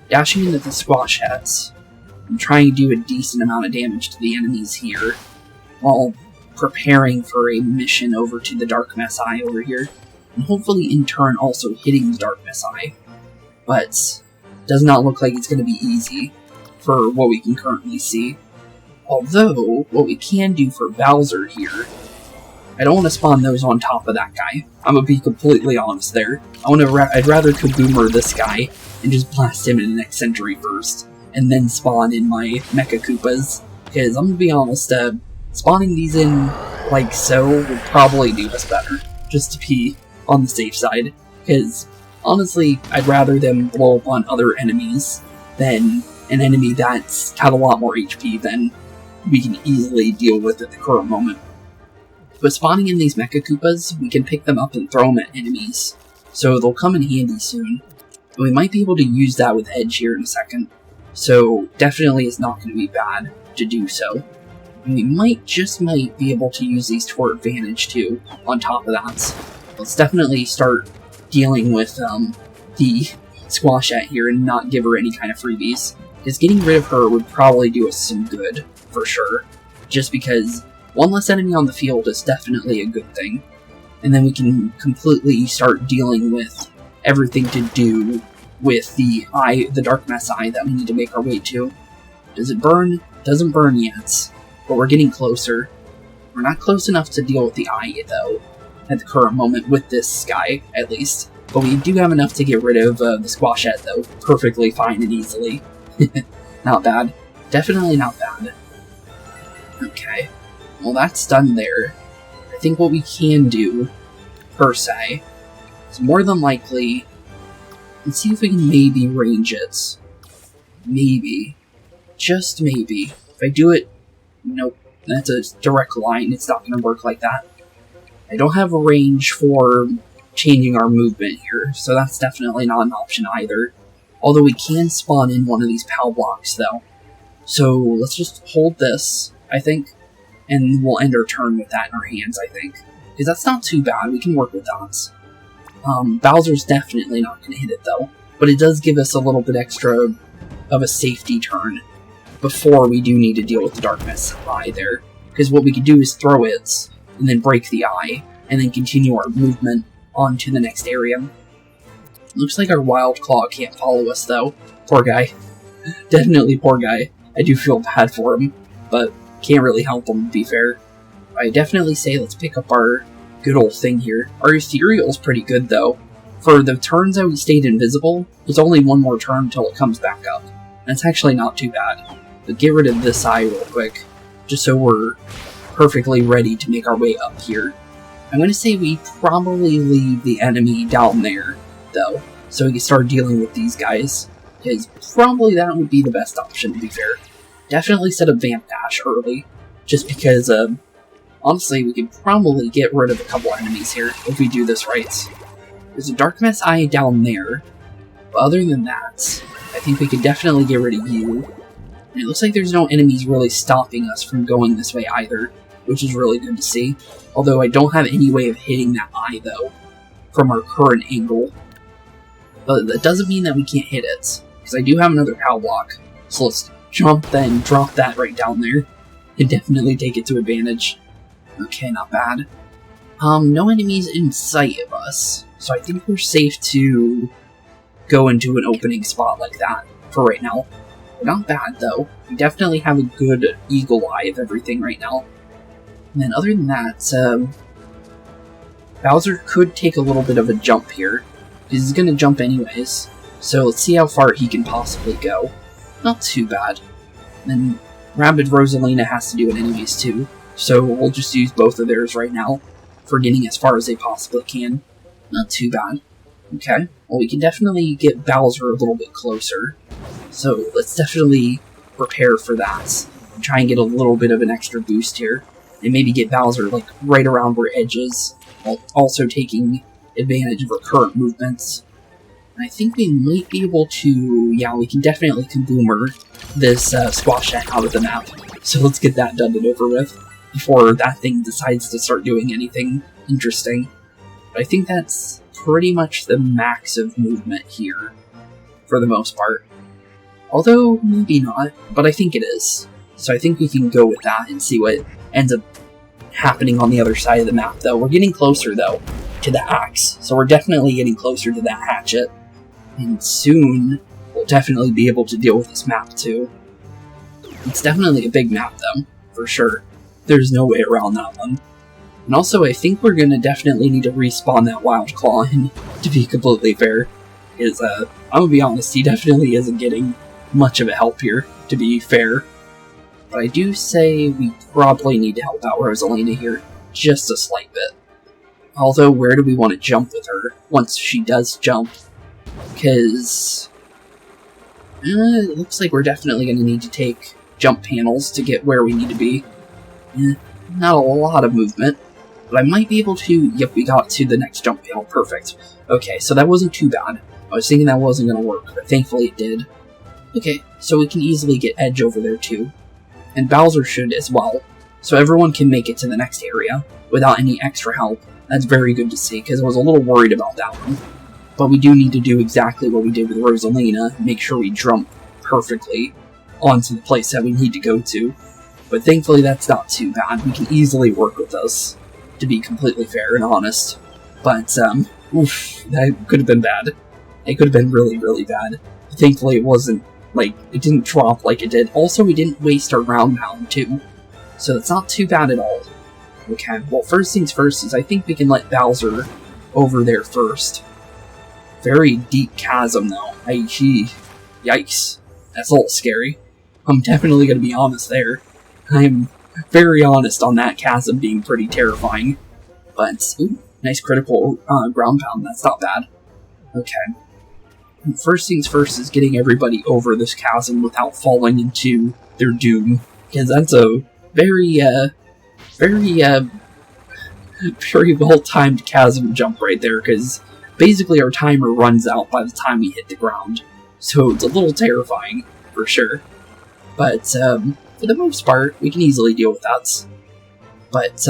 Dashing into the Squashette. And trying to do a decent amount of damage to the enemies here, while preparing for a mission over to the Dark Mess Eye over here, and hopefully in turn also hitting the Dark Mess Eye. But does not look like it's going to be easy for what we can currently see. Although, what we can do for Bowser here, I don't want to spawn those on top of that guy. I'm going to be completely honest there. I'd rather Kaboomer this guy and just blast him in the next century first. And then spawn in my Mecha Koopas. Because I'm gonna be honest, spawning these in like so would probably do us better. Just to be on the safe side. Because honestly, I'd rather them blow up on other enemies than an enemy that's got a lot more HP than we can easily deal with at the current moment. But spawning in these Mecha Koopas, we can pick them up and throw them at enemies. So they'll come in handy soon. And we might be able to use that with Edge here in a second. So, definitely is not going to be bad to do so. And we just might be able to use these to our advantage too, on top of that. Let's definitely start dealing with the Squashette here and not give her any kind of freebies. Because getting rid of her would probably do us some good, for sure. Just because one less enemy on the field is definitely a good thing. And then we can completely start dealing with everything to do with the Dark Mess Eye that we need to make our way to. Does it burn? Doesn't burn yet, but we're getting closer. We're not close enough to deal with the eye, though, at the current moment, with this guy, at least. But we do have enough to get rid of the Squashette, though, perfectly fine and easily. Not bad. Definitely not bad. Okay. Well, that's done there. I think what we can do, per se, is more than likely... Let's see if we can maybe range it. Maybe. Just maybe. If I do it... Nope. That's a direct line. It's not going to work like that. I don't have a range for changing our movement here, so that's definitely not an option either. Although we can spawn in one of these POW blocks, though. So let's just hold this, I think, and we'll end our turn with that in our hands, I think. Because that's not too bad. We can work with that. Bowser's definitely not going to hit it, though. But it does give us a little bit extra of a safety turn before we do need to deal with the Dark Mess Eye there. Because what we could do is throw it, and then break the eye, and then continue our movement on to the next area. Looks like our Wild Claw can't follow us, though. Poor guy. Definitely poor guy. I do feel bad for him, but can't really help him, to be fair. I definitely say let's pick up our good old thing here. Our Ethereal's pretty good, though. For the turns that we stayed invisible, there's only one more turn until it comes back up. That's actually not too bad. But get rid of this eye real quick, just so we're perfectly ready to make our way up here. I'm going to say we probably leave the enemy down there, though, so we can start dealing with these guys, because probably that would be the best option, to be fair. Definitely set up Vamp Dash early, just because, honestly, we could probably get rid of a couple enemies here if we do this right. There's a Dark Mess Eye down there, but other than that, I think we could definitely get rid of you. And it looks like there's no enemies really stopping us from going this way either, which is really good to see. Although I don't have any way of hitting that eye, though, from our current angle. But that doesn't mean that we can't hit it, because I do have another POW block. So let's jump, then drop that right down there, and definitely take it to advantage. Okay, not bad. No enemies in sight of us, so I think we're safe to go into an opening spot like that for right now. Not bad, though. We definitely have a good eagle eye of everything right now. And then other than that, Bowser could take a little bit of a jump here. He's going to jump anyways, so let's see how far he can possibly go. Not too bad. And Rabbid Rosalina has to do it anyways too, so we'll just use both of theirs right now for getting as far as they possibly can. Not too bad. Okay, well we can definitely get Bowser a little bit closer, so let's definitely prepare for that. Try and get a little bit of an extra boost here, and maybe get Bowser like right around where Edge is, while also taking advantage of our current movements. And I think we might be able to, yeah, we can definitely kaboomer this Squashette out of the map. So let's get that done and over with, before that thing decides to start doing anything interesting. But I think that's pretty much the max of movement here, for the most part. Although, maybe not, but I think it is. So I think we can go with that and see what ends up happening on the other side of the map, though. We're getting closer, though, to the axe, so we're definitely getting closer to that hatchet. And soon, we'll definitely be able to deal with this map, too. It's definitely a big map, though, for sure. There's no way around that one. And also, I think we're gonna definitely need to respawn that Wild Claw in, to be completely fair. Because, I'm gonna be honest, he definitely isn't getting much of a help here, to be fair. But I do say we probably need to help out Rosalina here, just a slight bit. Although, where do we want to jump with her, once she does jump? Because it looks like we're definitely going to need to take jump panels to get where we need to be. Not a lot of movement, but I might be able to... Yep, we got to the next jump panel. Perfect. Okay, so that wasn't too bad. I was thinking that wasn't going to work, but thankfully it did. Okay, so we can easily get Edge over there too. And Bowser should as well, so everyone can make it to the next area without any extra help. That's very good to see, because I was a little worried about that one. But we do need to do exactly what we did with Rosalina, make sure we jump perfectly onto the place that we need to go to. But thankfully that's not too bad. We can easily work with this, to be completely fair and honest. But, oof, that could have been bad. It could have been really, really bad. Thankfully it wasn't, like, it didn't drop like it did. Also, we didn't waste our ground pound, too. So it's not too bad at all. Okay, well, first things first is I think we can let Bowser over there first. Very deep chasm, though. Yikes. That's a little scary. I'm definitely going to be honest there. I'm very honest on that chasm being pretty terrifying. But, ooh, nice critical ground pound. That's not bad. Okay. First things first is getting everybody over this chasm without falling into their doom. Because that's a very well-timed chasm jump right there, because basically our timer runs out by the time we hit the ground. So it's a little terrifying, for sure. But, for the most part, we can easily deal with that. But,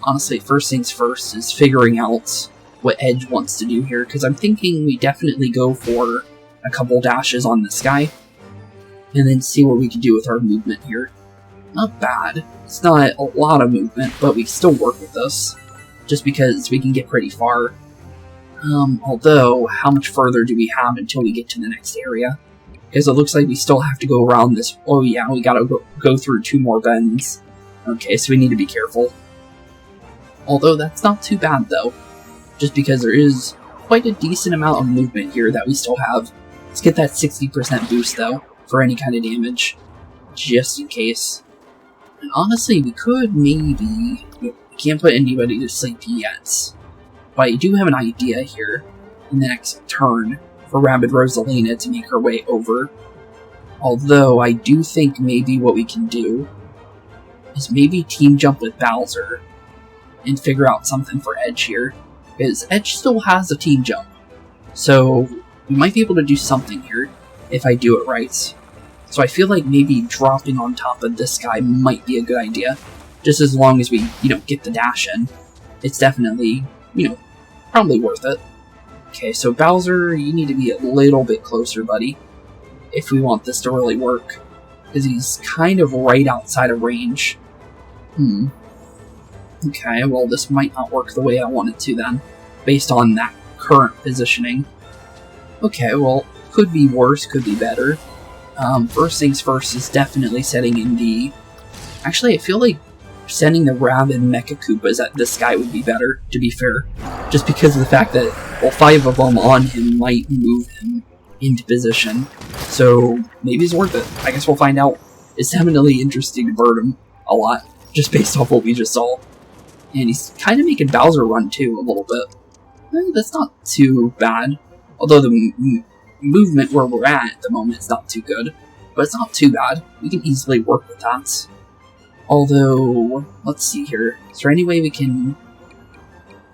honestly, first things first is figuring out what Edge wants to do here, because I'm thinking we definitely go for a couple dashes on this guy, and then see what we can do with our movement here. Not bad. It's not a lot of movement, but we still work with this, just because we can get pretty far. Although, how much further do we have until we get to the next area? Because it looks like we still have to go around this. Oh yeah, we gotta go through 2 more bends. Okay, so we need to be careful. Although that's not too bad though, just because there is quite a decent amount of movement here that we still have. Let's get that 60% boost though, for any kind of damage, just in case. And honestly, we could maybe... We can't put anybody to sleep yet. But I do have an idea here in the next turn for Rabbid Rosalina to make her way over. Although, I do think maybe what we can do is maybe team jump with Bowser and figure out something for Edge here. Because Edge still has a team jump. So, we might be able to do something here if I do it right. So I feel like maybe dropping on top of this guy might be a good idea. Just as long as we, get the dash in. It's definitely, probably worth it. Okay, so Bowser, you need to be a little bit closer, buddy, if we want this to really work. Because he's kind of right outside of range. Okay, well this might not work the way I want it to then, based on that current positioning. Okay, well, could be worse, could be better. First things first is definitely setting in the... Actually, I feel like sending the Rabbid Mecha Koopas at this guy would be better, to be fair. Just because of the fact that, well, 5 of them on him might move him into position. So, maybe it's worth it. I guess we'll find out. It's definitely interesting to bird him a lot, just based off what we just saw. And he's kind of making Bowser run too, a little bit. That's not too bad. Although the movement where we're at the moment is not too good. But it's not too bad. We can easily work with that. Although, let's see here. Is there any way we can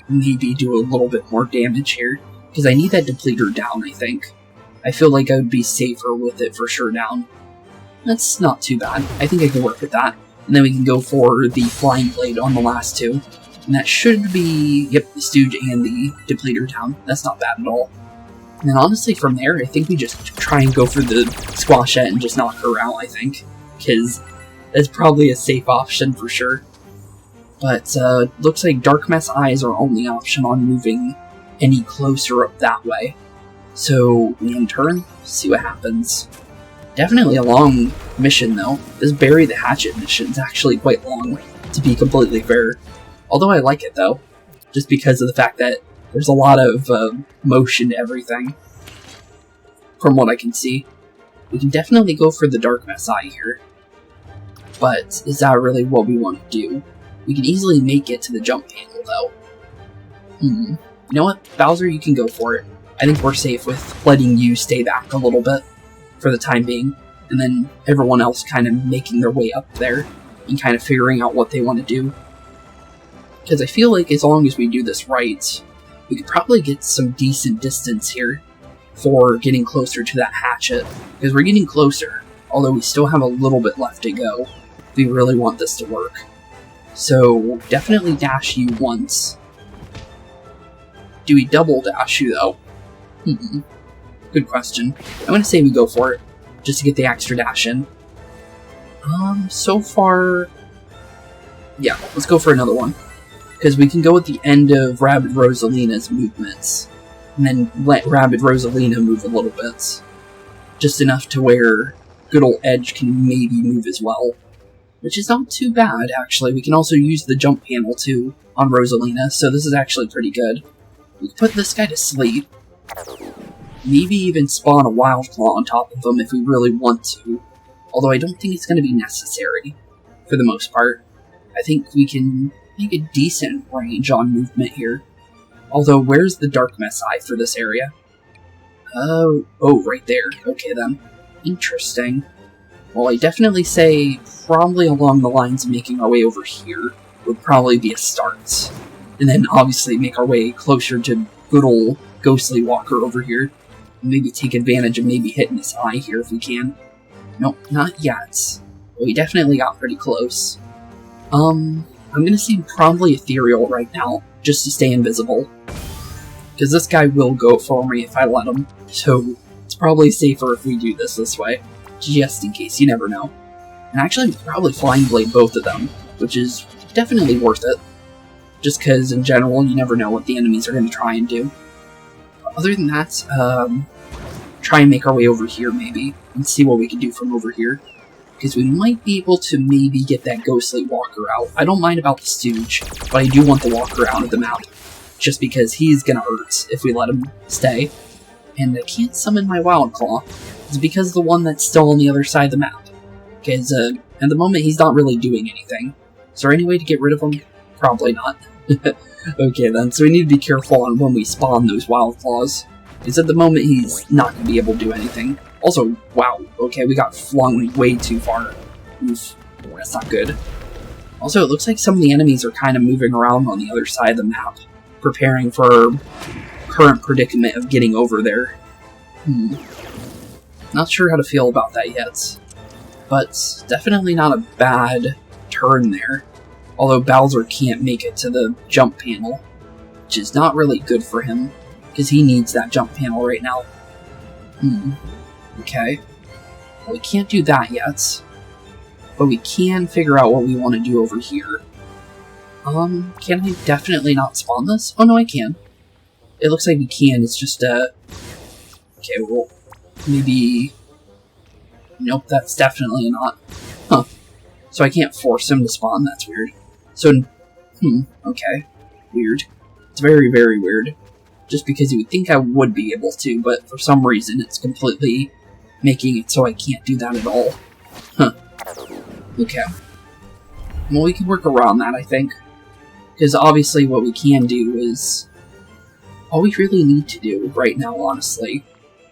maybe do a little bit more damage here? Because I need that depleter down, I think. I feel like I would be safer with it for sure down. That's not too bad. I think I can work with that. And then we can go for the Flying Blade on the last 2. And that should be, yep, the Stooge and the depleter down. That's not bad at all. And then honestly from there, I think we just try and go for the Squashette and just knock her out, I think. Because that's probably a safe option for sure. But looks like Dark Mess Eyes are only option on moving any closer up that way. So we in turn, see what happens. Definitely a long mission though. This Bury the Hatchet mission is actually quite long, to be completely fair. Although I like it though, just because of the fact that there's a lot of motion to everything. From what I can see. We can definitely go for the Dark Mess Eye here. But is that really what we want to do? We can easily make it to the jump panel though. You know what? Bowser, you can go for it. I think we're safe with letting you stay back a little bit for the time being. And then everyone else kind of making their way up there and kind of figuring out what they want to do. Because I feel like as long as we do this right, we could probably get some decent distance here for getting closer to that hatchet. Because we're getting closer, although we still have a little bit left to go. We really want this to work. So, definitely dash you once. Do we double dash you though? Good question. I'm gonna say we go for it, just to get the extra dash in. So far... Yeah, let's go for another one. Because we can go at the end of Rabbid Rosalina's movements, and then let Rabbid Rosalina move a little bit. Just enough to where good old Edge can maybe move as well. Which is not too bad, actually. We can also use the jump panel, too, on Rosalina, so this is actually pretty good. We can put this guy to sleep. Maybe even spawn a Wild Claw on top of him if we really want to. Although I don't think it's going to be necessary, for the most part. I think we can make a decent range on movement here. Although, where's the Dark Messiah for this area? Oh, right there. Okay, then. Interesting. Well, I definitely say probably along the lines of making our way over here would probably be a start. And then obviously make our way closer to good old Ghostly Walker over here. Maybe take advantage of maybe hitting his eye here if we can. Nope, not yet. But we definitely got pretty close. I'm gonna say probably Ethereal right now, just to stay invisible. Because this guy will go for me if I let him. So it's probably safer if we do this way. Just in case, you never know. And actually, probably Flying Blade both of them, which is definitely worth it. Just because, in general, you never know what the enemies are going to try and do. Other than that, try and make our way over here, maybe, and see what we can do from over here. Because we might be able to maybe get that Ghostly Walker out. I don't mind about the Stooge, but I do want the Walker out of the map. Just because he's going to hurt if we let him stay. And I can't summon my Wild Claw. It's because of the one that's still on the other side of the map. Because, at the moment, he's not really doing anything. Is there any way to get rid of him? Probably not. Okay then, so we need to be careful on when we spawn those Wild Claws. Because at the moment, he's not going to be able to do anything. Also, wow, okay, we got flung way too far. Oof, that's not good. Also, it looks like some of the enemies are kind of moving around on the other side of the map, preparing for current predicament of getting over there. Not sure how to feel about that yet. But definitely not a bad turn there. Although Bowser can't make it to the jump panel, which is not really good for him, because he needs that jump panel right now. Okay. Well, we can't do that yet. But we can figure out what we want to do over here. Can I definitely not spawn this? Oh no, I can. It looks like we can, it's just, okay, well, maybe... Nope, that's definitely not. Huh. So I can't force him to spawn, that's weird. So, okay. Weird. It's very, very weird. Just because you would think I would be able to, but for some reason it's completely making it so I can't do that at all. Huh. Okay. Well, we can work around that, I think. Because obviously what we can do is... All we really need to do right now, honestly,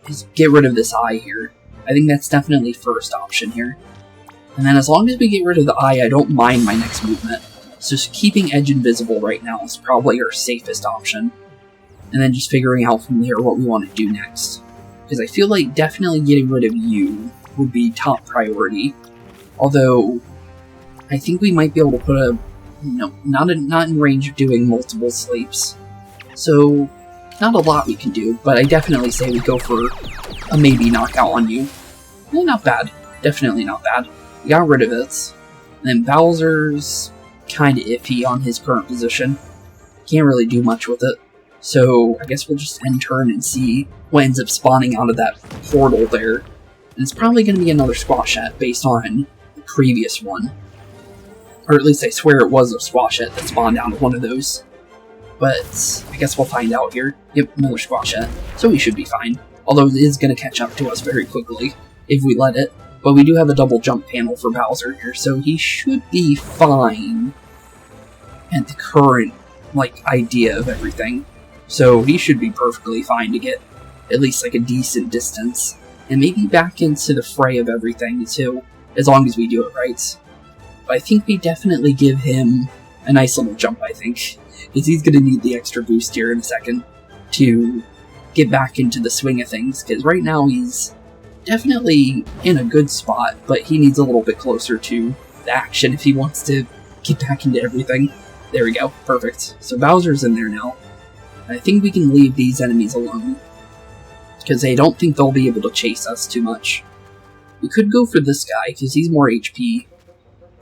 is get rid of this eye here. I think that's definitely first option here. And then as long as we get rid of the eye, I don't mind my next movement. So just keeping Edge invisible right now is probably our safest option. And then just figuring out from here what we want to do next. Because I feel like definitely getting rid of you would be top priority. Although, I think we might be able to put a... No, not in range of doing multiple sleeps. So, not a lot we can do, but I definitely say we go for a maybe knockout on you. Not bad. Definitely not bad. We got rid of it. And then Bowser's kinda iffy on his current position. Can't really do much with it. So, I guess we'll just end turn and see what ends up spawning out of that portal there. And it's probably going to be another Squashette based on the previous one. Or at least I swear it was a Squashette that spawned out of one of those. But I guess we'll find out here. Yep, another Squashette. So we should be fine. Although it is going to catch up to us very quickly, if we let it. But we do have a double jump panel for Bowser here, so he should be fine at the current, idea of everything. So he should be perfectly fine to get at least, a decent distance. And maybe back into the fray of everything, too, as long as we do it right. But I think we definitely give him a nice little jump, I think. Because he's going to need the extra boost here in a second to get back into the swing of things. Because right now he's definitely in a good spot, but he needs a little bit closer to the action if he wants to get back into everything. There we go. Perfect. So Bowser's in there now. I think we can leave these enemies alone. because I don't think they'll be able to chase us too much. We could go for this guy, because he's more HP,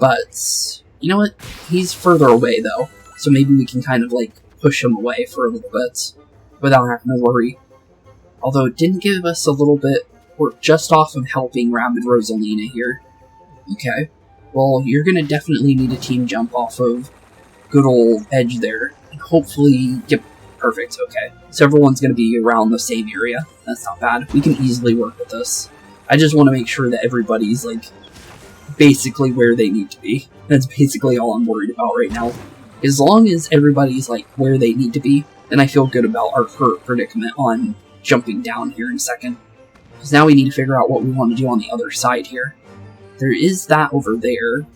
but you know what? He's further away, though, so maybe we can kind of, like, push him away for a little bit, without having to worry. Although it didn't give us a little bit, we're just off of helping Rabbid Rosalina here. Okay, well, you're gonna definitely need a team jump off of good old Edge there, and hopefully get perfect, okay. So everyone's gonna be around the same area, that's not bad. We can easily work with this. I just want to make sure that everybody's, like, basically where they need to be. That's basically all I'm worried about right now. As long as everybody's, like, where they need to be, then I feel good about our current predicament on jumping down here in a second. Because now we need to figure out what we want to do on the other side here. There is that over there.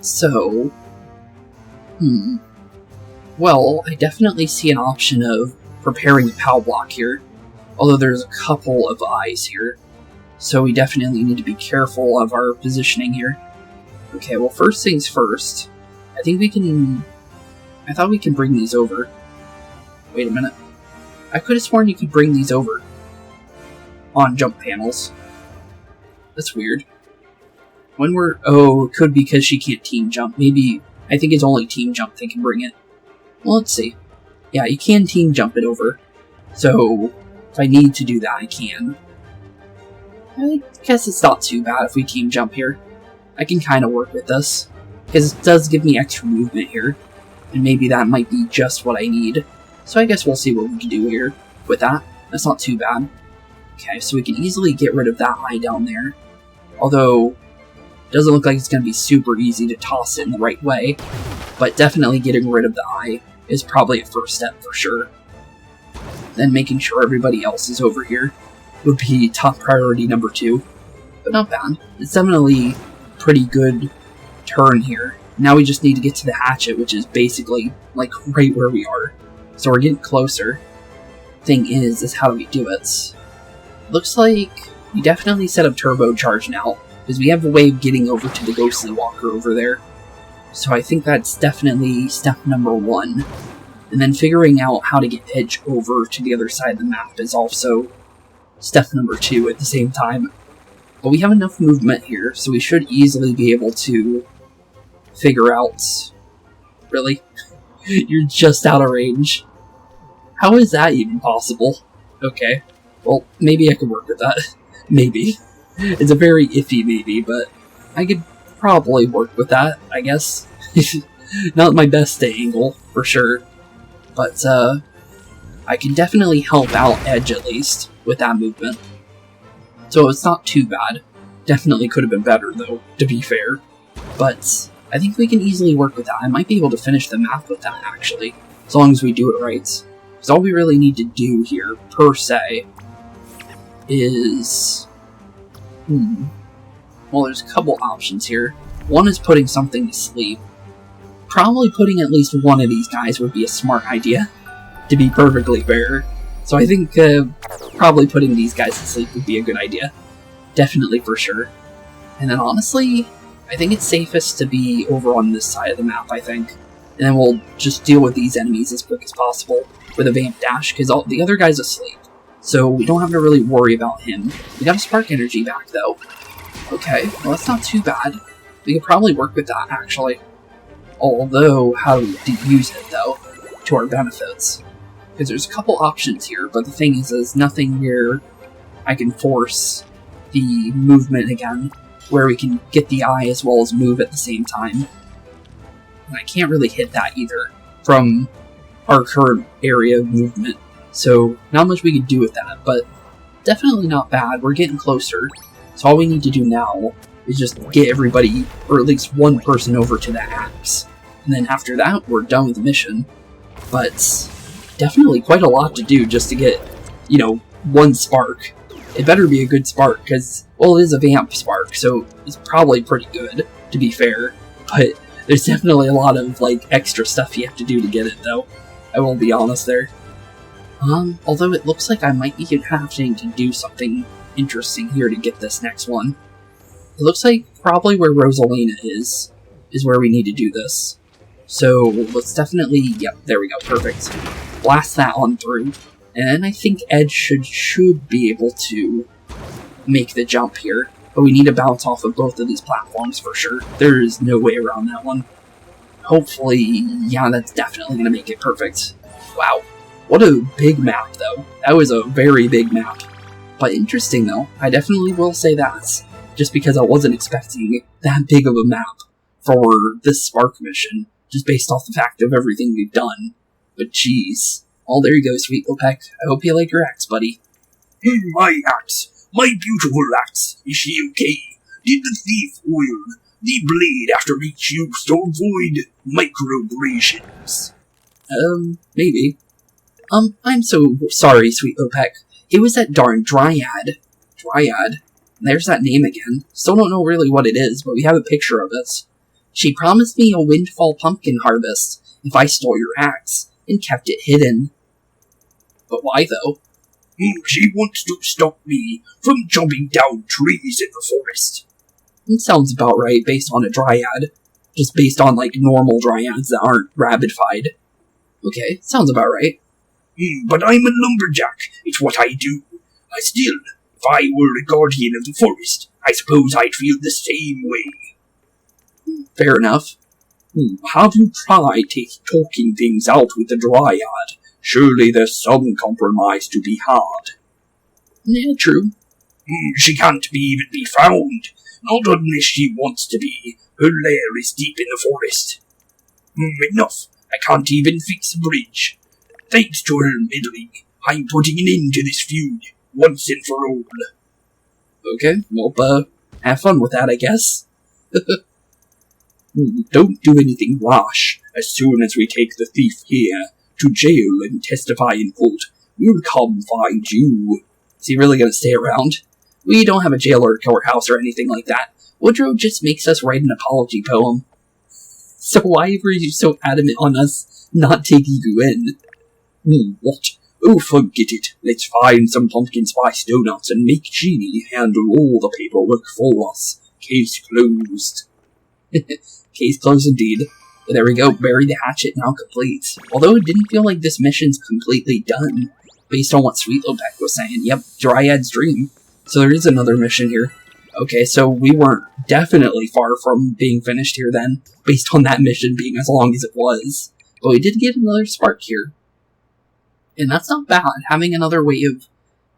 So... Well, I definitely see an option of preparing a POW block here. Although there's a couple of eyes here. So we definitely need to be careful of our positioning here. Okay, well, first things first. I think we can... I thought we could bring these over. Wait a minute. I could have sworn you could bring these over on jump panels. That's weird. When we're... Oh, it could be because she can't team jump. Maybe... I think it's only team jump they can bring it. Well, let's see. Yeah, you can team jump it over. So, if I need to do that, I can. I guess it's not too bad if we team jump here. I can kind of work with this. Because it does give me extra movement here. And maybe that might be just what I need. So I guess we'll see what we can do here with that. That's not too bad. Okay, so we can easily get rid of that eye down there. Although, it doesn't look like it's going to be super easy to toss it in the right way. But definitely getting rid of the eye is probably a first step for sure. Then making sure everybody else is over here would be top priority number 2. But not bad. It's definitely pretty good turn here. Now we just need to get to the hatchet, which is basically, like, right where we are. So we're getting closer. Thing is how do we do it? Looks like we definitely set up turbocharge now, because we have a way of getting over to the Ghostly Walker over there. So I think that's definitely step number 1. And then figuring out how to get Edge over to the other side of the map is also step number 2 at the same time. But we have enough movement here, so we should easily be able to figure out... Really? You're just out of range. How is that even possible? Okay. Well, maybe I could work with that. Maybe. It's a very iffy maybe, but I could probably work with that, I guess. Not my best angle, for sure. But, I can definitely help out Edge, at least, with that movement. So it's not too bad. Definitely could have been better, though, to be fair. But I think we can easily work with that. I might be able to finish the map with that, actually. As long as we do it right. Because all we really need to do here, per se, is... Well, there's a couple options here. One is putting something to sleep. Probably putting at least one of these guys would be a smart idea, to be perfectly fair. So I think probably putting these guys to sleep would be a good idea. Definitely, for sure. And then honestly, I think it's safest to be over on this side of the map, I think. And then we'll just deal with these enemies as quick as possible with a vamp dash, because the other guy's asleep. So we don't have to really worry about him. We got a spark energy back, though. Okay, well that's not too bad. We could probably work with that, actually. Although, how do we use it, though, to our benefits? Because there's a couple options here, but the thing is, there's nothing where I can force the movement again, where we can get the eye as well as move at the same time. And I can't really hit that either from our current area of movement. So, not much we can do with that, but definitely not bad. We're getting closer. So all we need to do now is just get everybody, or at least one person, over to the axe. And then after that, we're done with the mission. But definitely quite a lot to do just to get, you know, one spark. It better be a good spark, because, well, it is a vamp spark, so it's probably pretty good, to be fair. But there's definitely a lot of, like, extra stuff you have to do to get it, though. I won't be honest there. Although it looks like I might be having to do something interesting here to get this next one. It looks like probably where Rosalina is where we need to do this. So let's definitely, yep, there we go, perfect. Blast that on through. And I think Ed should be able to make the jump here. But we need to bounce off of both of these platforms for sure. There is no way around that one. Hopefully, yeah, that's definitely going to make it perfect. Wow. What a big map, though. That was a very big map. But interesting, though. I definitely will say that. Just because I wasn't expecting that big of a map for this Spark mission. Just based off the fact of everything we've done. But jeez. Oh, there you go, Sweet Lopek. I hope you like your axe, buddy. My axe. My beautiful axe. Is she okay? Did the thief oil the blade after each use to avoid microabrasions? Maybe. I'm so sorry, Sweet Lopek. It was that darn Dryad. Dryad. There's that name again. Still don't know really what it is, but we have a picture of it. She promised me a windfall pumpkin harvest if I stole your axe, and kept it hidden. But why, though? She wants to stop me from chopping down trees in the forest. It sounds about right, based on a Dryad. Just based on, like, normal Dryads that aren't rabbidified. Okay, sounds about right. But I'm a lumberjack. It's what I do. Still, if I were a guardian of the forest, I suppose I'd feel the same way. Fair enough. Have you tried talking things out with the Dryad? Surely there's some compromise to be had. Yeah, true. She can't even be found. Not unless she wants to be. Her lair is deep in the forest. Enough. I can't even fix the bridge. Thanks to her meddling, I'm putting an end to this feud, once and for all. Okay, well, have fun with that, I guess. Don't do anything rash. As soon as we take the thief here to jail and testify in court, we'll come find you. Is he really gonna stay around? We don't have a jail or a courthouse or anything like that. Woodrow just makes us write an apology poem. So why were you so adamant on us not taking you in? What? Oh, forget it. Let's find some pumpkin spice donuts and make Jeannie handle all the paperwork for us. Case closed. Case closed indeed. But there we go, bury the hatchet, now complete. Although it didn't feel like this mission's completely done, based on what Sweet Lopek was saying. Yep, Dryad's dream. So there is another mission here. Okay, so we weren't definitely far from being finished here then, based on that mission being as long as it was. But we did get another spark here. And that's not bad. Having another way of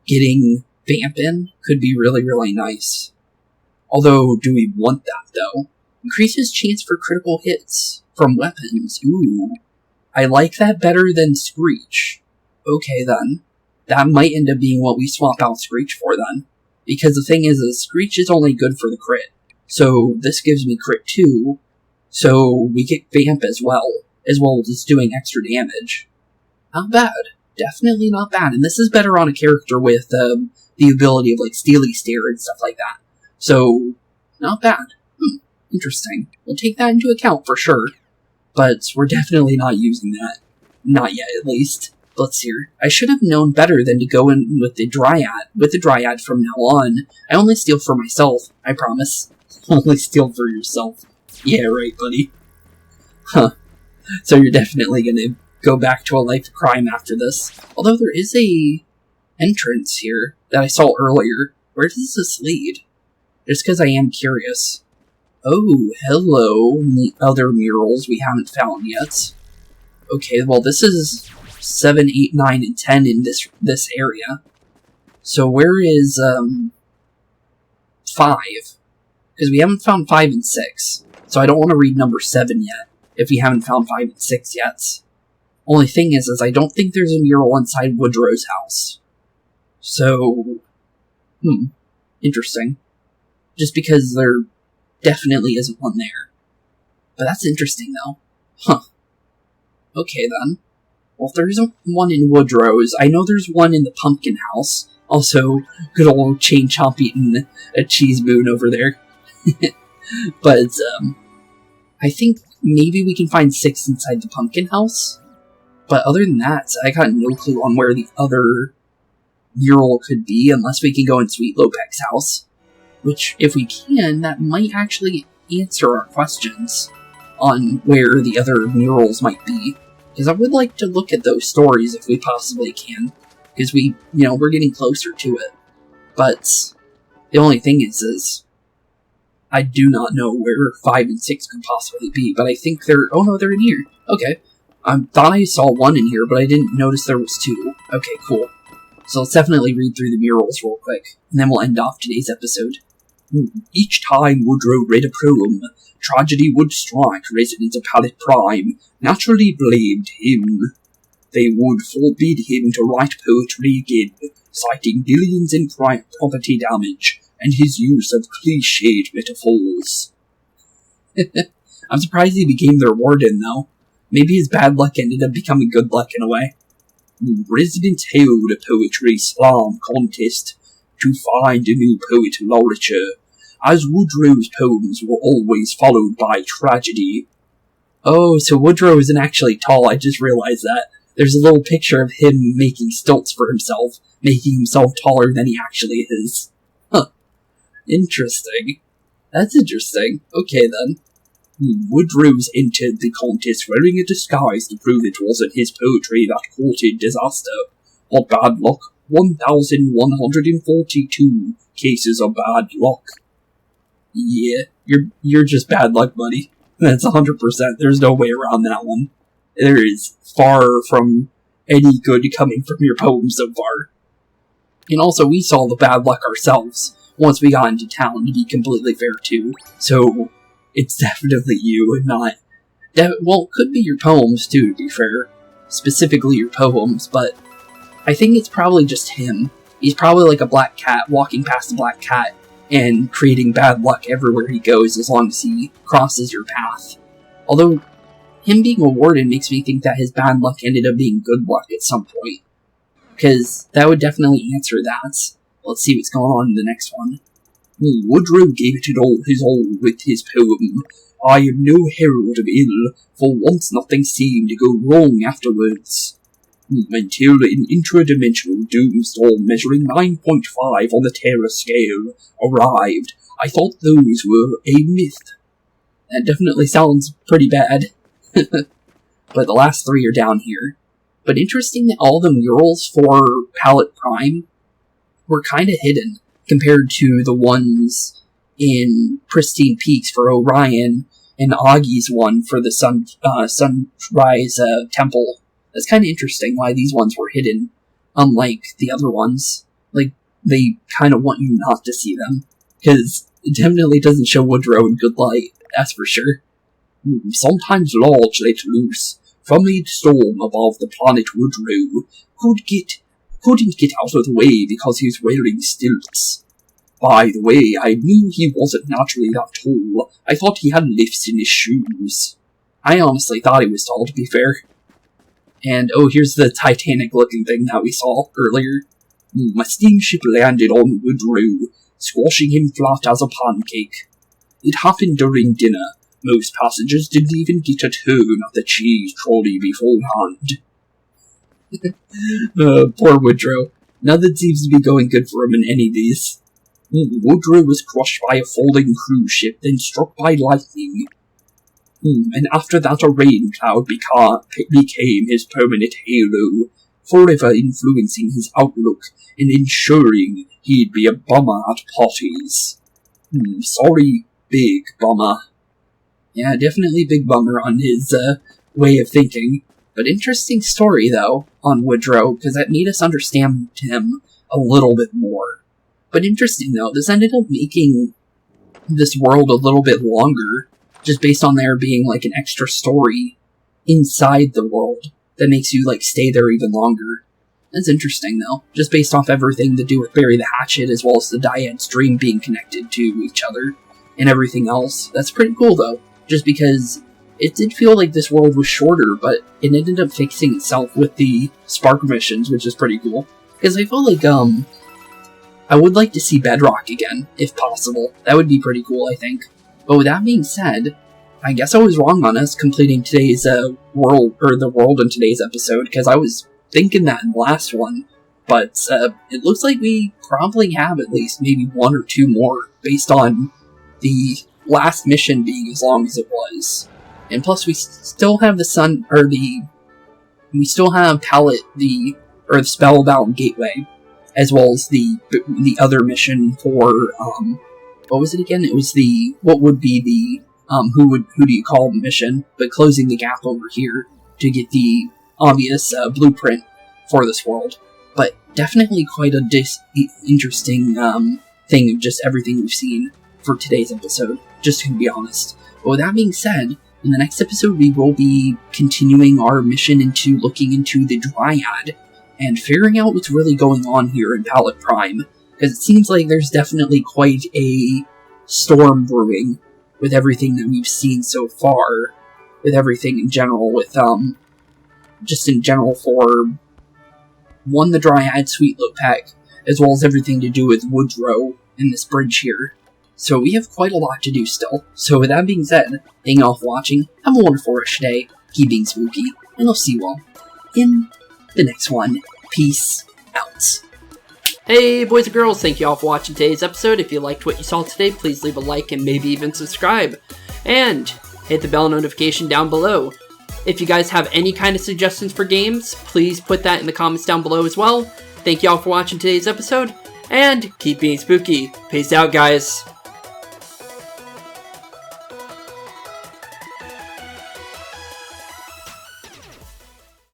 getting Vamp in could be really, really nice. Although, do we want that, though? Increases chance for critical hits from weapons. Ooh. I like that better than Screech. Okay, then. That might end up being what we swap out Screech for, then. Because the thing is Screech is only good for the crit. So, this gives me crit too. So, we get Vamp as well as doing extra damage. Not bad. Definitely not bad. And this is better on a character with the ability of, like, Steely Stare and stuff like that. So, not bad. Interesting. We'll take that into account for sure. But we're definitely not using that. Not yet, at least. Let's see here. I should have known better than to go in with the Dryad from now on. I only steal for myself, I promise. Only steal for yourself. Yeah, right, buddy. Huh. So you're definitely gonna go back to a life of crime after this. Although there is a entrance here that I saw earlier. Where does this lead? Just because I am curious. Oh, hello, other murals we haven't found yet. Okay, well this is 7, 8, 9, and 10 in this area. So where is 5? Because we haven't found 5 and 6. So I don't want to read number 7 yet, if we haven't found 5 and 6 yet. Only thing is I don't think there's a mural inside Woodrow's house. So, interesting. Just because there definitely isn't one there. But that's interesting, though. Huh. Okay, then. Well, if there isn't one in Woodrow's, I know there's one in the pumpkin house. Also, good old chain chomp eating a cheese moon over there. But, I think maybe we can find 6 inside the pumpkin house. But other than that, I got no clue on where the other mural could be, unless we can go in Sweet Lopek's house. Which, if we can, that might actually answer our questions on where the other murals might be. Because I would like to look at those stories if we possibly can. because we're getting closer to it. But the only thing is I do not know where 5 and 6 could possibly be, but I think they're in here. Okay. I thought I saw one in here, but I didn't notice there was 2. Okay, cool. So let's definitely read through the murals real quick, and then we'll end off today's episode. Each time Woodrow read a poem, tragedy would strike residents of Pallet Prime, naturally blamed him. They would forbid him to write poetry again, citing billions in property damage, and his use of cliched metaphors. I'm surprised he became their warden, though. Maybe his bad luck ended up becoming good luck in a way. Residents held a poetry slam contest to find a new poet laureate, as Woodrow's poems were always followed by tragedy. Oh, so Woodrow isn't actually tall, I just realized that. There's a little picture of him making stilts for himself, making himself taller than he actually is. Huh. Interesting. That's interesting. Okay, then. Woodrow's entered the contest wearing a disguise to prove it wasn't his poetry that courted disaster, or bad luck. 1,142 cases of bad luck. Yeah, you're just bad luck, buddy. That's 100%. There's no way around that one. There is far from any good coming from your poem so far. And also, we saw the bad luck ourselves once we got into town, to be completely fair, too. So, it's definitely you, and not... well, it could be your poems, too, to be fair. Specifically your poems, but I think it's probably just him. He's probably like a black cat walking past a black cat and creating bad luck everywhere he goes as long as he crosses your path. Although, him being a warden makes me think that his bad luck ended up being good luck at some point. Because that would definitely answer that. Let's see what's going on in the next one. Woodrow gave it his all with his poem. I am no herald of ill, for once nothing seemed to go wrong afterwards. Until an intradimensional doomstorm measuring 9.5 on the terror scale arrived, I thought those were a myth. That definitely sounds pretty bad. But the last 3 are down here. But interesting that all the murals for Pallet Prime were kind of hidden compared to the ones in Pristine Peaks for Orion and Augie's one for the Sunrise Temple. That's kind of interesting why these ones were hidden, unlike the other ones. Like, they kind of want you not to see them, because it definitely doesn't show Woodrow in good light, that's for sure. Sometimes large let loose, from a storm above the planet Woodrow, couldn't get out of the way because he was wearing stilts. By the way, I knew he wasn't naturally that tall. I thought he had lifts in his shoes. I honestly thought he was tall, to be fair. And, oh, here's the Titanic-looking thing that we saw earlier. My steamship landed on Woodrow, squashing him flat as a pancake. It happened during dinner. Most passengers didn't even get a turn at the cheese trolley beforehand. Poor Woodrow. Nothing seems to be going good for him in any of these. Woodrow was crushed by a falling cruise ship, then struck by lightning. And after that a rain cloud became his permanent halo, forever influencing his outlook and ensuring he'd be a bummer at parties. Sorry, big bummer. Yeah, definitely big bummer on his way of thinking. But interesting story, though, on Woodrow, because that made us understand him a little bit more. But interesting, though, this ended up making this world a little bit longer, just based on there being, like, an extra story inside the world that makes you, like, stay there even longer. That's interesting, though, just based off everything to do with Bury the Hatchet, as well as the Dyad's dream being connected to each other, and everything else. That's pretty cool, though, just because it did feel like this world was shorter, but it ended up fixing itself with the Spark missions, which is pretty cool. Because I feel like, I would like to see Bedrock again, if possible. That would be pretty cool, I think. But with that being said, I guess I was wrong on us completing today's world in today's episode, because I was thinking that in the last one. But it looks like we probably have at least maybe 1 or 2 more, based on the last mission being as long as it was. And plus, we still have we still have Pallet, the or the Spellbound Gateway, as well as the other mission for, what was it again? It was what would be the, who do you call mission, but closing the gap over here to get the obvious blueprint for this world. But definitely quite a interesting thing of just everything we've seen for today's episode, just to be honest. But with that being said, in the next episode we will be continuing our mission into looking into the Dryad and figuring out what's really going on here in Palette Prime, because it seems like there's definitely quite a storm brewing with everything that we've seen so far, with everything in general, with, just in general for, one, the Dryad Sweet Look Pack, as well as everything to do with Woodrow and this bridge here. So we have quite a lot to do still. So with that being said, thank you all for watching, have a wonderful rest of your day, keep being spooky, and I'll see you all in the next one. Peace out. Hey boys and girls, thank you all for watching today's episode. If you liked what you saw today, please leave a like and maybe even subscribe. And hit the bell notification down below. If you guys have any kind of suggestions for games, please put that in the comments down below as well. Thank you all for watching today's episode, and keep being spooky. Peace out, guys.